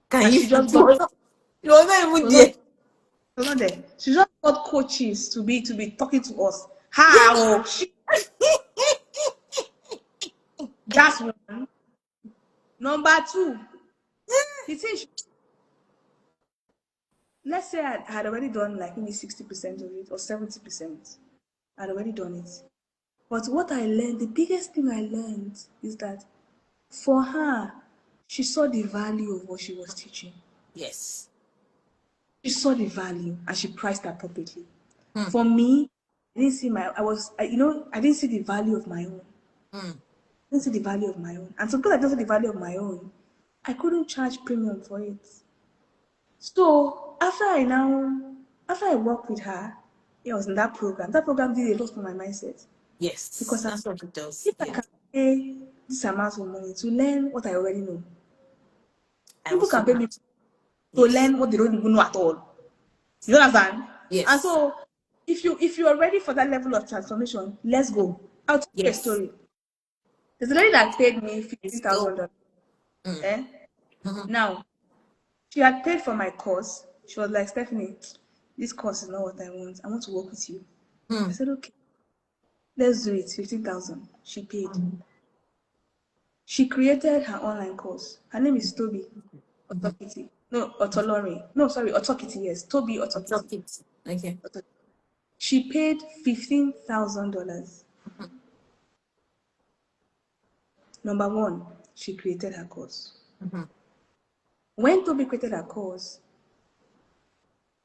Can and you? she just You got. was not She even was not, there. she was not there. She just got coaches to be talking to us. How? That's one. Number two, the thing. Let's say I had already done like maybe 60% of it or 70%. I'd already done it. But what I learned, the biggest thing I learned is that for her, she saw the value of what she was teaching. Yes. She saw the value and she priced appropriately. For me, I didn't see I didn't see the value of my own. I didn't see the value of my own. And so because I didn't see the value of my own, I couldn't charge premium for it. So after I worked with her, it was in that program. That program did a lot for my mindset. Yes, Because that's what it does. if I Yeah. can pay this amount of money to learn what I already know, I people also can pay me have. to Yes. learn what they don't even know at all. You understand? And Yes. so if you are ready for that level of transformation, let's go. I'll tell you a Yes. story. There's a lady that paid me Let's $15,000. go. Eh? Now, she had paid for my course. She was like, Stephanie, this course is not what I want. I want to work with you. I said, okay, let's do it. 15,000. She paid. She created her online course. Her name is Toby Otokiti. No, Otolori. No, sorry, Otokiti, yes. Toby I'll talk Otokiti. it. Okay. She paid $15,000. Number one, she created her course. When Toby created her course,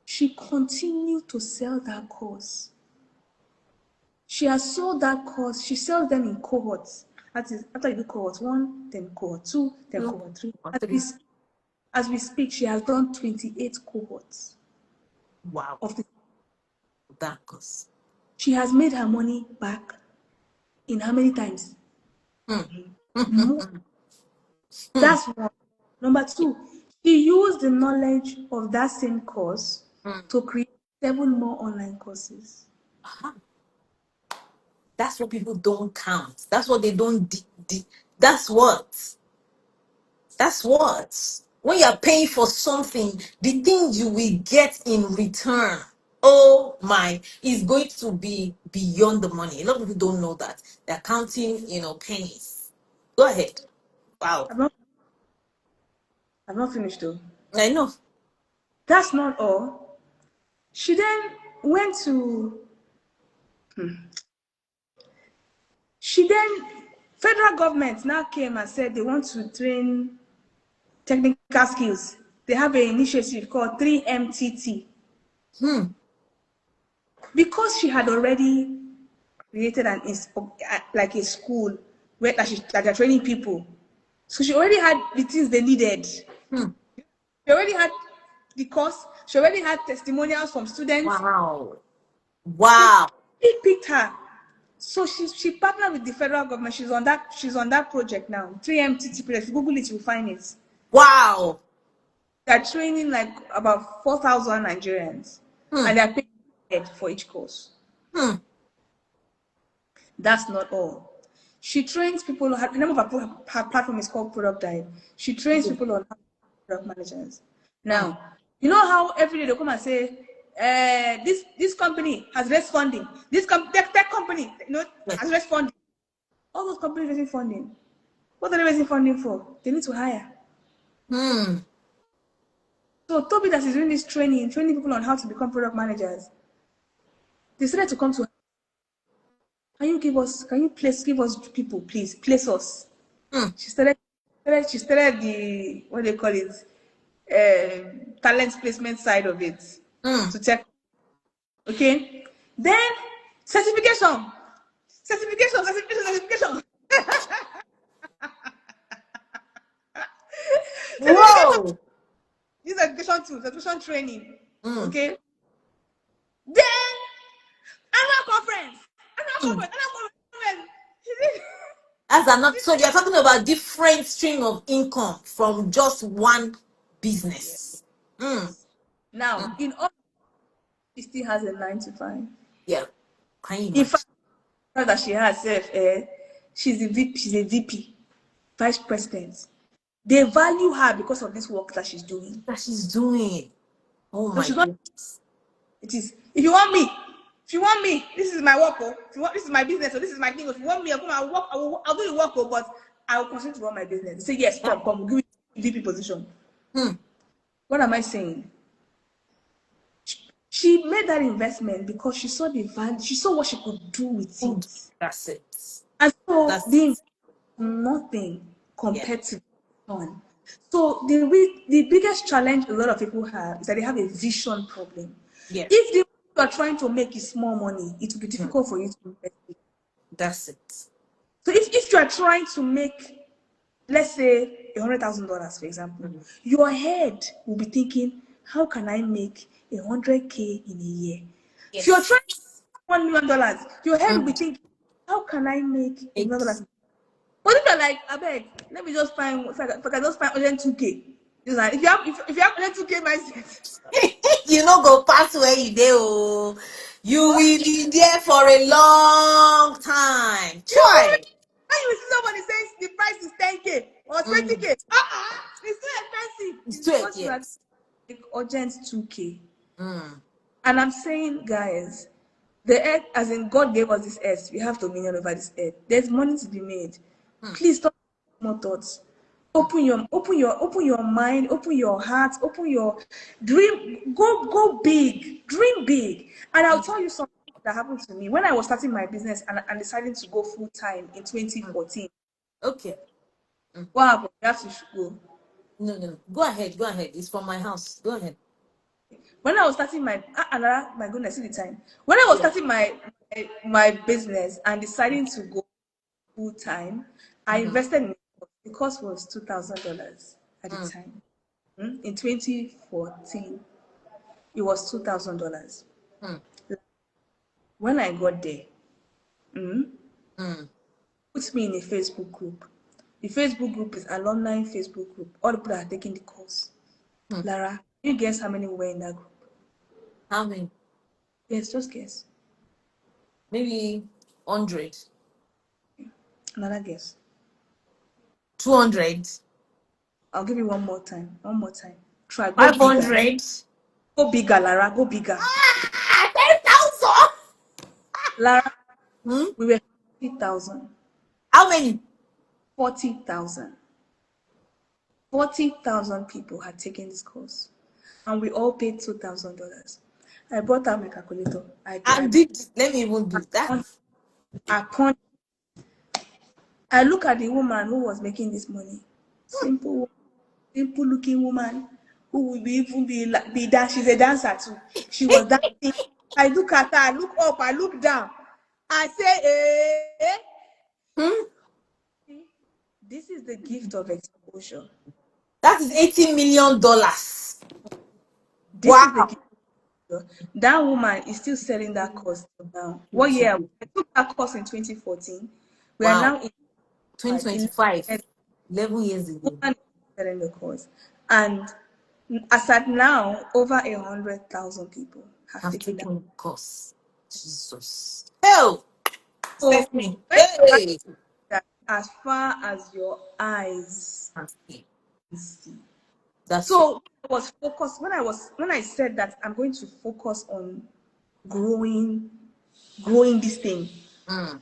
she continued to sell that course. She has sold that course. She sells them in cohorts. That is, after you do cohort 1, then cohort 2, then 2 cohort 3. or 3. As we speak, she has done 28 cohorts Wow. of the. That goes. She has made her money back in how many times? More. That's one. Number two, she used the knowledge of that same course to create 7 more online courses. That's what people don't count. That's what they don't. That's what. That's what. When you're paying for something, the thing you will get in return, oh my, is going to be beyond the money. A lot of people don't know that. They're counting, pennies. Go ahead. Wow. I've not finished though. I know. That's not all. She then went to. She then federal government now came and said they want to train technical skills. They have an initiative called 3MTT. Because she had already created like a school where that they're training people. So she already had the things they needed. She already had the course. She already had testimonials from students. Wow. They Wow. picked her. So she partnered with the federal government. She's on that project now. 3MTT project. Google it, you'll find it. Wow. They're training like about 4,000 Nigerians. And they're paying for each course. That's not all. She trains people. The name of her platform is called Product Dive. She trains people on how to be product managers. Now, you know how every day they come and say, this company has raised funding. This tech company, has raised funding. All those companies raising funding. What are they raising funding for? They need to hire. So Toby that is doing this training people on how to become product managers. They started to come to her. Can you give us people, please? Place us. She started the, what they call it, talent placement side of it to check. Okay. Then Certification. Certification. Certification. Whoa. This education too, certification training. Mm. Okay. Then annual conference. Mm. Annual conference. That's not so you're talking about different stream of income from just one Yes. business. Mm. Now, Mm. in all, she still has a 9 to 5. Yeah. Can you In imagine? fact, that she has self, she's a VP, vice president. They value her because of this work that she's doing. That she's doing. Oh So my she's not. goodness. It is. If you want me, this is my work. Oh, if you want, this is my business. So this is my thing. If you want me, I'll come and work. I'll do the work. Oh, but I will continue to run my business. They say yes, Yeah. come. We'll give you VP position. Mm. What am I saying? She made that investment because she saw the value. She saw what she could do with Good. it, That's it. and so That's the it. nothing Yeah. compared to one. So the biggest challenge a lot of people have is that they have a vision problem. Yeah. If the you are trying to make is small money, it will be Mm. difficult for you to invest it. That's it. So if you are trying to make, let's say, $100,000, for example, Mm. your head will be thinking, how can I make 100K in a year? If you're Yes. trying to make $1 million, your head will be Mm. thinking, how can I make It's $1 million? But if you're like, I beg, let me just find, if I can just find 102K. It's like, if you have 102K mindset, you know go pass where you dey oh. You what? will be there for a long time. You will, Try. when you see somebody saying the price is 10K or Mm. 20K, it's too expensive. It's It's too because you are yes. like urgent 2K. Mm. And I'm saying, guys, the earth, as in God gave us this earth, we have dominion over this earth. There's money to be made. Mm. Please stop more thoughts. Open your mind, open your heart, open your dream. Go big, dream big. And I'll Mm. tell you something that happened to me when I was starting my business and deciding to go full time in Mm. 2014. Okay. Mm. What happened? You have to go. No, no. Go ahead. Go ahead. It's from my house. Go ahead. When I was starting my goodness, see the time. When I was Yeah. starting my business and deciding to go full time, I Mm-hmm. invested in it. The cost was $2,000 at the Mm. time. In 2014, it was $2,000. Mm. When I got there, mm, Mm. put me in a Facebook group. The Facebook group is alumni Facebook group. All the people that are taking the course. Mm. Lara, you guess how many were in that group? How many? Yes, just guess. Maybe 100. Another guess. 200. I'll give you one more time. One more time. Try. Go bigger. 500. Go bigger, Lara. Go bigger. 10,000. Lara, Hmm? we were 40,000. How many? 40,000. 40,000 people had taken this course. And we all paid $2,000. I brought out my calculator. And did let me even do that. I punched. I look at the woman who was making this money. Simple looking woman who will even be dance. She's a dancer too. She was dancing. I look at her, I look up, I look down. I say, Hmm? this is the gift of exposure. That is $80 million. This is the Wow. gift. That woman is still selling that course now. What year? Beautiful. I took that course in 2014. We are Wow. now in 2025. 11 11 years ago. woman is selling the course. And as at now, over 100,000 people have Have taken that. taken course. Jesus. Hell, So Stephanie. when you Hey. that as far as your eyes can see. That's true. So I was focused when I said that I'm going to focus on growing this thing. Mm.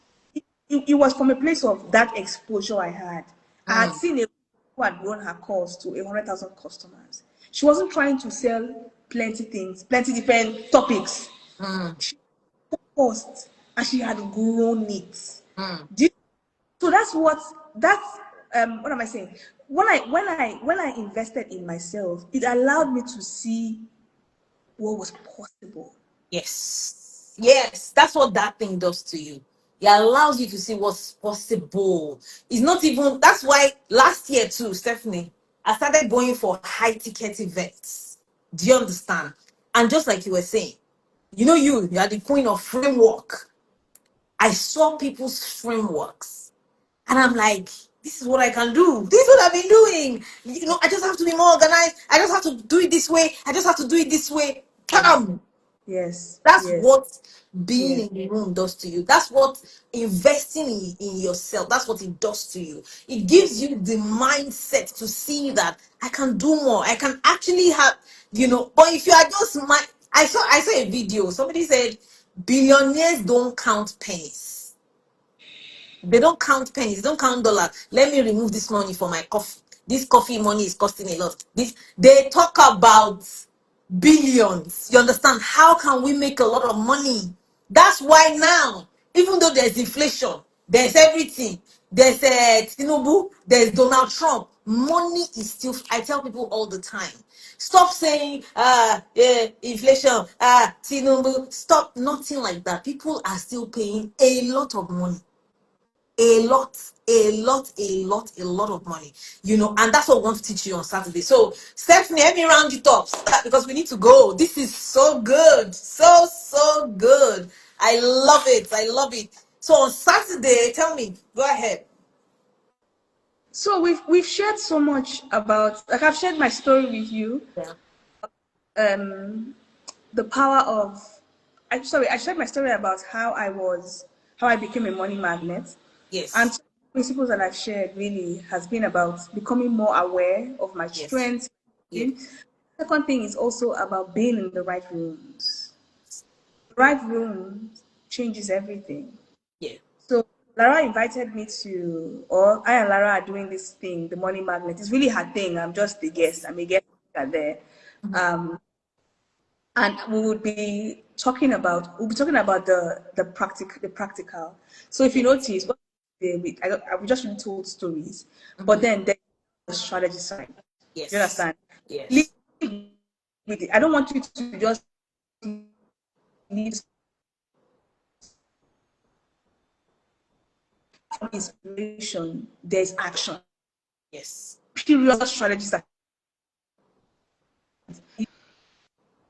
It was from a place of that exposure I had. I had Mm. seen a who had grown her course to 100,000 customers. She wasn't trying to sell plenty things, plenty different topics. Mm. She focused and she had grown it. Mm. So what am I saying? When I invested in myself, it allowed me to see what was possible. Yes. Yes, that's what that thing does to you. It allows you to see what's possible. It's not even, that's why last year too, Stephanie, I started going for high ticket events. Do you understand? And just like you were saying, you are the queen of framework. I saw people's frameworks and I'm like, this is what I can do. This is what I've been doing. I just have to be more organized. I just have to do it this way. I just have to do it this way. Come. Yes, That's yes, what being yes. in the room does to you. That's what investing in yourself, that's what it does to you. It gives you the mindset to see that I can do more. I can actually but if you are just I saw a video. Somebody said billionaires don't count pennies. They don't count pennies, they don't count dollars. Let me remove this money for my coffee. This coffee money is costing a lot. This they talk about billions. You understand? How can we make a lot of money? That's why now, even though there's inflation, there's everything. There's Tinubu, there's Donald Trump. Money is still. I tell people all the time. Stop saying yeah, inflation, Tinubu. Stop. Nothing like that. People are still paying a lot of money, a lot of money, and that's what we want to teach you on Saturday. So, Stephanie, let me round it up because we need to go. This is so good, so good. I love it. I love it. So on Saturday, tell me, go ahead. So we've shared so much about, like, I've shared my story with you. Yeah. Um, the power of, I shared my story about how I became a money magnet, and Yes. some principles that I've shared really has been about becoming more aware of my Yes. strengths. Yes. Second thing is also about being in the right rooms. The right rooms changes everything. Yeah. So Lara invited me to, or I and Lara are doing this thing, the money magnet. It's really her thing. I'm just the guest. I'm a guest there. Um, and we'll be talking about the practical. So if you Yes. notice, we just really told stories, but Mhm. then there's the strategy side. You Yes. understand? Leave Yes. with it. I don't want you to just leave from inspiration. There's action. Yes. Period strategies that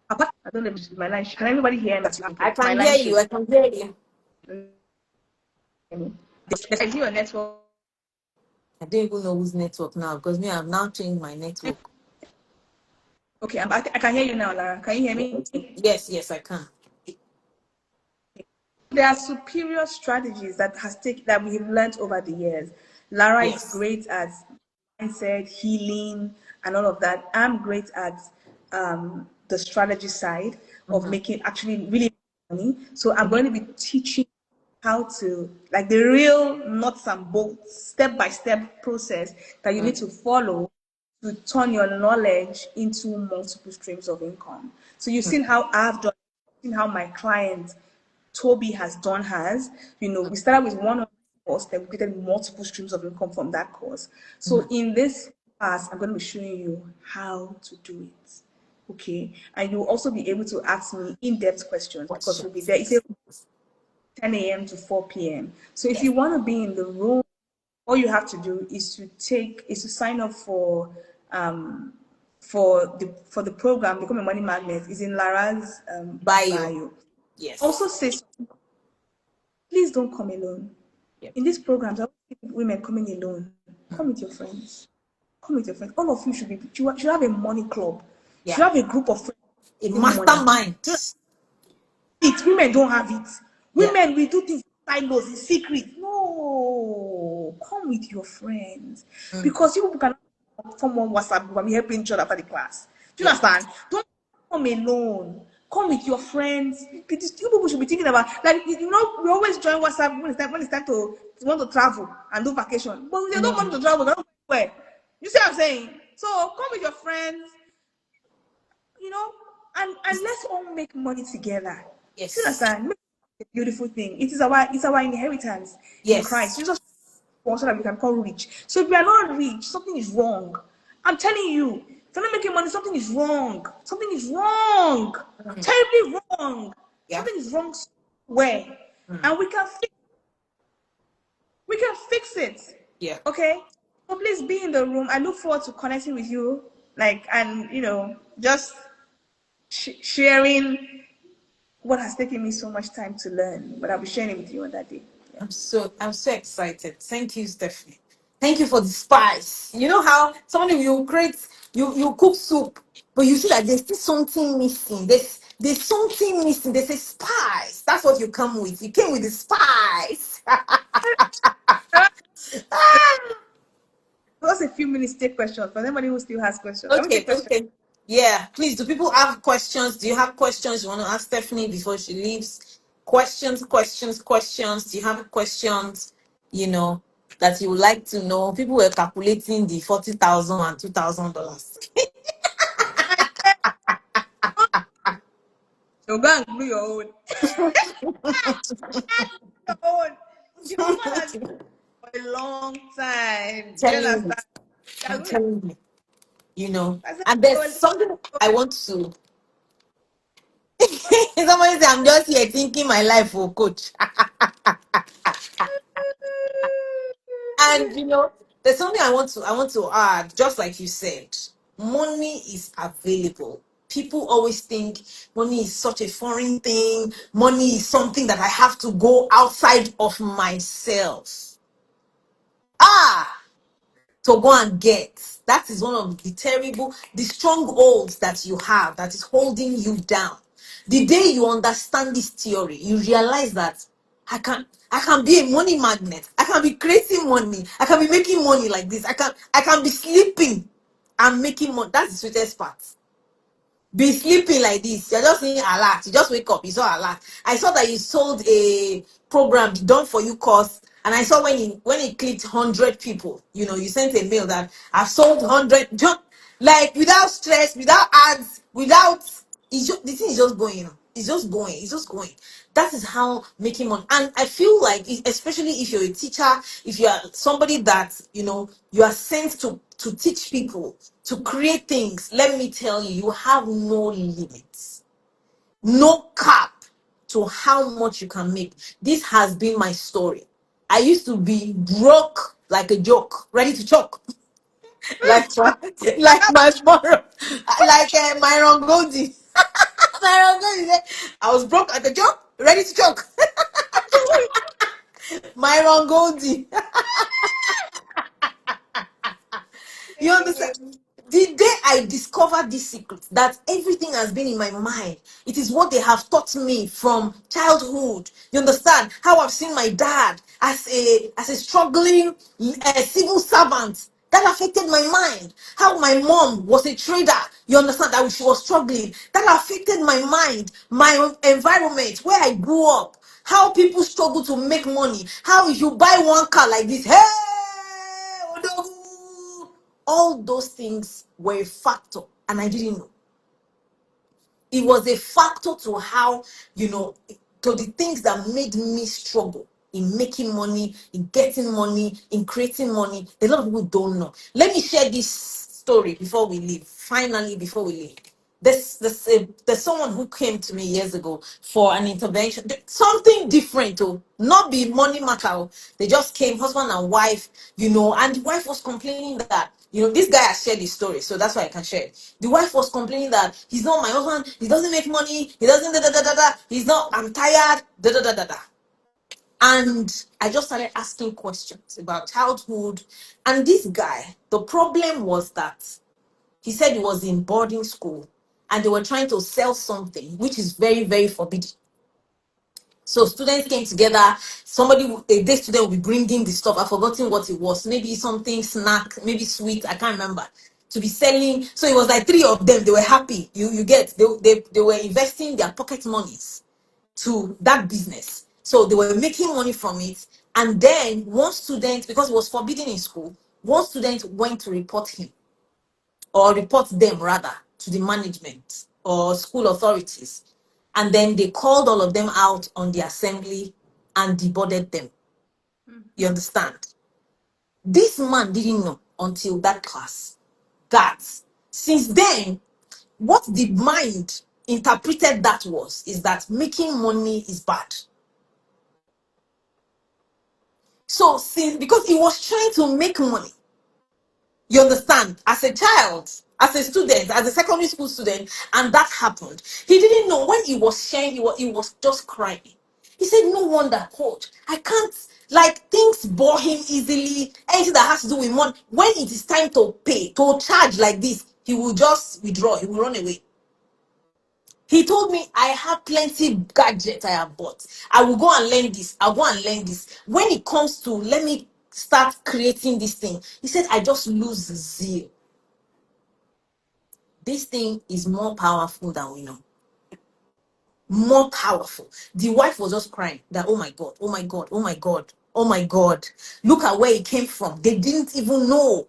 I don't know if my line. Can everybody hear me? I My can line hear you. I should. can hear you. Is your network? I don't even know whose network now because me, I've now changed my network. Okay, I can hear you now, Lara. Can you hear me? Yes, yes, I can. There are superior strategies that we've learned over the years. Lara is Yes. great at mindset, healing, and all of that. I'm great at the strategy side of Mhm. making actually really money. So I'm Mhm. going to be teaching how to, like, the real nuts and bolts, step by step process that you need to follow to turn your knowledge into multiple streams of income. So you've seen how I've done, seen how my client Toby has done hers. We started with one course, then we created multiple streams of income from that course. So Mhm. in this class, I'm going to be showing you how to do it. Okay. And you'll also be able to ask me in-depth questions because we'll be Questions. there. It's a 10 a.m. to 4 p.m. So if Yes. you want to be in the room, all you have to do is to sign up um for the program, Become a Money Magnet. Is in Lara's Bio. bio. Also Yes. says, please don't come alone. Yep. In these programs, I don't see women coming alone. Come with your friends. Come with your friends. All of you should have a money club. You Yeah. should have a group of friends A making money. mastermind. Women don't have it. Yeah. Women, we do things in silos, in secret. No, come with your friends. Mm. Because you people can form one WhatsApp group and be helping each other after the class. Do you Yeah. understand? Don't come alone. Come with your friends. You people should be thinking about, like, we always join WhatsApp when it's time to want to travel and do vacation. But they don't want Mm. to travel, they don't go anywhere. You see what I'm saying? So come with your friends, you know, and let's all make money together. Do you Yes. understand? Make a beautiful thing. It's our inheritance in Christ. Yes. Jesus wants so that we can become rich. So if we are not rich, something is wrong. I'm telling you, if you're not making money, something is wrong. Something is wrong. Mm. Terribly wrong. Yeah. Something is wrong. way, and we can fix it. Yeah. Okay, so please be in the room. I look forward to connecting with you, like, and just sharing what has taken me so much time to learn, but I'll be sharing it with you on that day. Yeah. I'm so excited. Thank you, Stephanie. Thank you for the spice. You know how somebody you create you cook soup, but you see that there's still something missing. There's something missing. There's a spice. That's what you come with. You came with the spice. Just a few minutes, take questions. For anybody who still has questions, let me Okay, take questions. okay. Yeah, please. Do people have questions? Do you have questions you want to ask Stephanie before she leaves? Questions, questions, questions. Do you have questions, that you would like to know? People were calculating the 40,000 and $2,000. I said, so go and do your own. Your own. The woman has been for a long time. Do you Telling you, understand? That's I'm what telling you, I said. And there's Oh, something I want to. Somebody say, I'm just here thinking my life for coach. And there's something I want to add, just like you said, money is available. People always think money is such a foreign thing. Money is something that I have to go outside of myself. Ah, to go and get. That is one of the strongholds that you have that is holding you down. The day you understand this theory, you realize that I can be a money magnet. I can be creating money. I can be making money like this. I can be sleeping and making money. That's the sweetest part. Be sleeping like this. You're just saying alert. You just wake up. You saw alert. I saw that you sold a program done for you course, and I saw when it clicked 100 people. You sent a mail that I've sold 100, like without stress, without ads, without. The thing is just going. It's just going. It's just going. That is how making money. And I feel like, especially if you're a teacher, if you are somebody that you are sent to teach people, to create things. Let me tell you, you have no limits, no cap to how much you can make. This has been my story. I used to be broke like a joke, ready to choke. Like my tomorrow, like Myron Goldie. Myron Goldie said, I was broke like a joke, ready to choke. Myron Goldie. You understand? The day I discovered this secret, that everything has been in my mind, it is what they have taught me from childhood. You understand? How I've seen my dad as a struggling civil servant. That affected my mind. How my mom was a trader. You understand that she was struggling. That affected my mind, my environment, where I grew up. How people struggle to make money. How if you buy one car like this, hey, Odogu, all those things were a factor, and I didn't know. It was a factor to how, to the things that made me struggle in making money, in getting money, in creating money. A lot of people don't know. Let me share this story before we leave. Finally, before we leave. There's someone who came to me years ago for an intervention, something different, not be money matter. They just came, husband and wife, and the wife was complaining that, this guy has shared his story, so that's why I can share it. The wife was complaining that he's not my husband, he doesn't make money, he doesn't da da da da da, he's not, I'm tired, da da da da da. And I just started asking questions about childhood. And this guy, the problem was that he said he was in boarding school and they were trying to sell something which is very, very forbidden. So students came together. A day student will be bringing the stuff. I've forgotten what it was. Maybe something snack, maybe sweet. I can't remember. To be selling. So it was like three of them. They were happy. You get. They were investing their pocket monies to that business. So they were making money from it. And then one student, because it was forbidden in school, one student went to report him, or report them rather, to the management or school authorities. And then they called all of them out on the assembly and deboarded them. You understand? This man didn't know until that class that since then, what the mind interpreted that is that making money is bad. So since, because he was trying to make money, you understand, as a child, as a student, as a secondary school student, and that happened. He didn't know. When he was sharing, he was just crying. He said, no wonder, coach, I can't, like, things bore him easily. Anything that has to do with money, when it is time to pay, to charge like this, he will just withdraw, he will run away. He told me, I have plenty gadgets I have bought. I will go and learn this. I'll go and learn this. When it comes to, let me start creating this thing, he said, I just lose zeal. This thing is more powerful than we know. More powerful. The wife was just crying that, oh my God, oh my God, oh my God, oh my God. Look at where it came from. They didn't even know.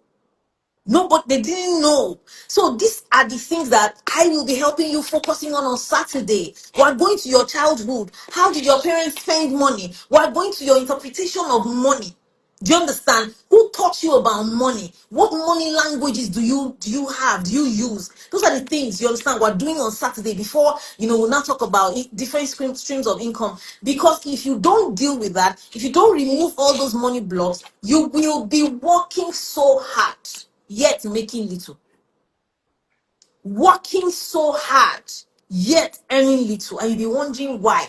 No, but they didn't know. So these are the things that I will be helping you focusing on Saturday. We're going to your childhood. How did your parents spend money? We're going to your interpretation of money. Do you understand? Who taught you about money? What money languages do you have? Do you use? Those are the things, you understand, we're doing on Saturday before, we'll now talk about different streams of income. Because if you don't deal with that, if you don't remove all those money blocks, you will be working so hard, yet making little. Working so hard, yet earning little, and you'll be wondering why.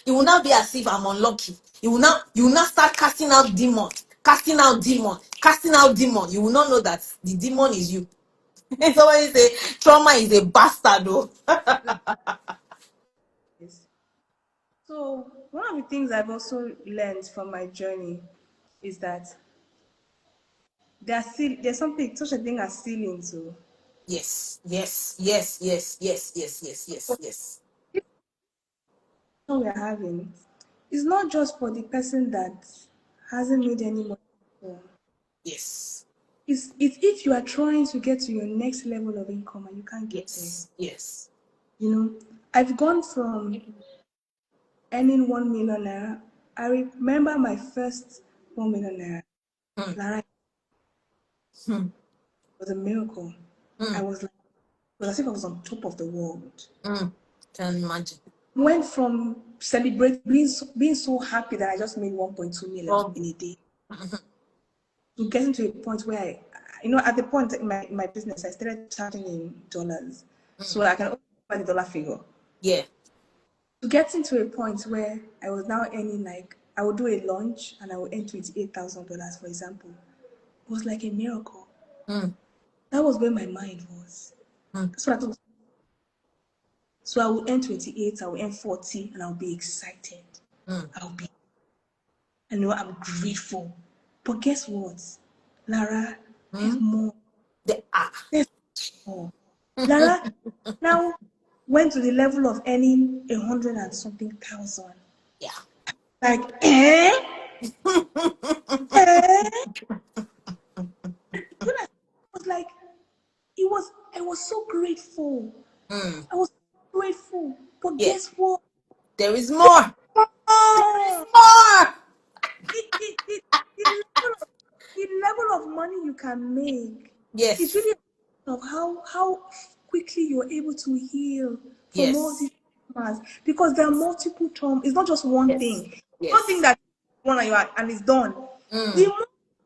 It will not be as if I'm unlucky. You will not start casting out demons, casting out demon, casting out demon. You will not know that the demon is you. Somebody say trauma is a bastard, though. Yes. So one of the things I've also learned from my journey is that there's something such a thing as ceiling too. Yes, yes, yes, yes, yes, yes, yes, yes, yes, This one we're having is not just for the person that hasn't made any money before. yes, It's if you are trying to get to your next level of income and you can't get there. yes, yes. You know, I've gone from earning 1 million naira. I remember my first 1 million naira. Hmm, Lara, it hmm, was a miracle. hmm, I was like, it was as if I was on top of the world. hmm. Can imagine. Went from celebrate being so happy that I just made 1.2 million Oh, in a day to getting to a point where at the point in my business, I started charging in dollars. So I can only find the dollar figure. yeah. To getting to a point where I was now earning, like, I would do a launch and I would earn $28,000, for example. It was like a miracle. Hmm, That was where my mind was. hmm, That's what I thought. So I will earn 28, I will earn 40, and I'll be excited. hmm, I'll be, I'm grateful. But guess what? Lara, there's hmm. more. The There's more. Lara now went to the level of earning 100 and something thousand. yeah. Like, eh? Eh? When I was like, I was so grateful. Hmm. I was so grateful. But Yeah. guess what? There is more. Oh, More. it, the level of money you can make, it's Yes. really a question of how quickly you're able to heal from all Yes. these traumas, because there are multiple traumas. It's not just one Yes. thing. One thing Yes. that one and it's done. The Mm.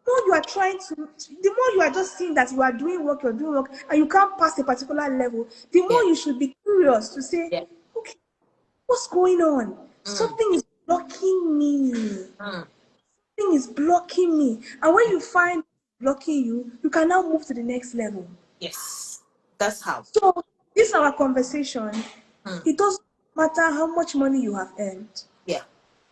more you are trying to, the more you are just seeing that you're doing work, and you can't pass a particular level, the more Yeah. you should be curious to say, Yeah. okay, what's going on? Mm. Something is blocking me. Mm. Thing is blocking me. And when you find blocking you, you can now move to the next level. Yes. That's how. So this is our conversation. Mm. It doesn't matter how much money you have earned. Yeah.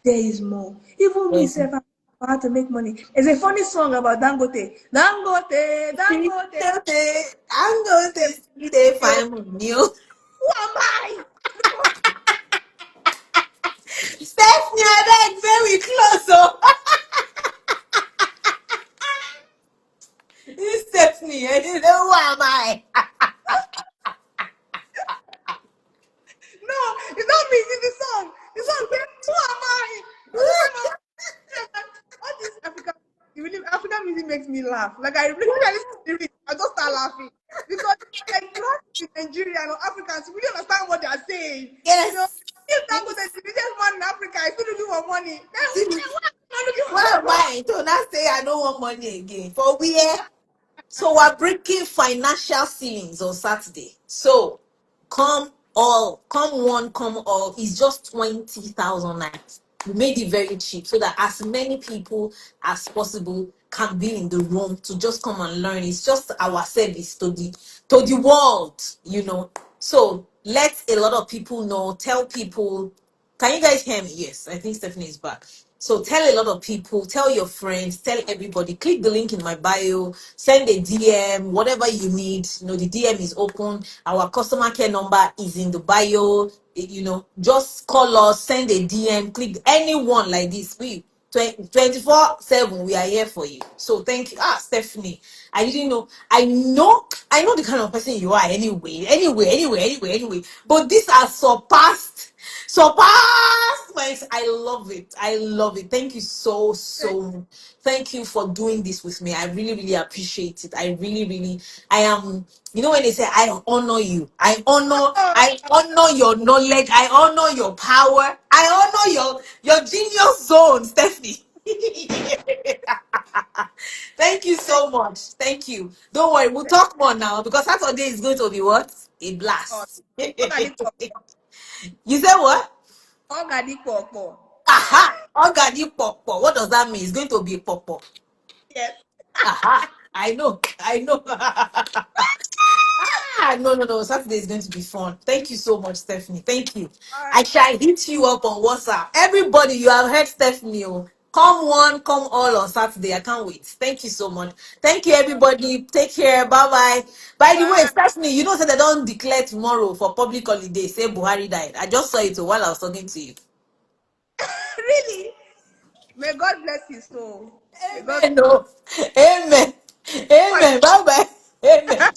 There is more. Even me, Yes. self, I how to make money. There's a funny song about Dangote. Dangote, Dangote. I'm going to see the fine new. Who am I? Stephanie, I beg, very close. Oh, this Stephanie, I didn't know who am I. No, it's not me. It's the song. The song says, who am I? Who am I? All this African music makes me laugh. Like I really when I listen to the lyrics, I just start laughing because like black in Nigeria and Africans we don't understand what they are saying. Yes. If that was Yes. the richest man in Africa, I still looking for money. Then what? looking for Why am support. I? Do not say I don't want money again. For where? So we're breaking financial ceilings on Saturday. So come all, come one, come all. It's just 20,000 nights. We made it very cheap so that as many people as possible can be in the room to just come and learn. It's just our service to the world, you know. So let a lot of people know. Tell people. Can you guys hear me? Yes, I think Stephanie is back. So tell a lot of people, tell your friends, tell everybody. Click the link in my bio, send a DM, whatever you need. You know, the DM is open. Our customer care number is in the bio. You know, just call us, send a DM, click anyone like this. We 24/7 we are here for you. So thank you. Stephanie, I didn't know. I know the kind of person you are anyway, but this has surpassed my. I love it. Thank you so much. Thank you for doing this with me. I really appreciate it. I really I am. You know when they say I honor you, I honor your knowledge, I honor your power, I honor your genius zone, Stephanie. Thank you so much. Thank you. Don't worry, we'll talk more now because Saturday is going to be what? A blast. You Organic pop. said what? Organic pop. Aha! Organic pop. What does that mean? It's going to be pop. Yes. Aha! I know. No. Saturday is going to be fun. Thank you so much, Stephanie. Thank you. All I right. shall hit you up on WhatsApp. Everybody, you have heard Stephanie. Oh. Come one, come all on Saturday. I can't wait. Thank you so much. Thank you, everybody. Take care. Bye bye. By the way, Bye. Stephanie, you know, say they don't declare tomorrow for public holiday. Say Buhari died. I just saw it while I was talking to you. Really? May God bless you so. May God. Amen. No. Amen. Amen. Bye bye. Amen.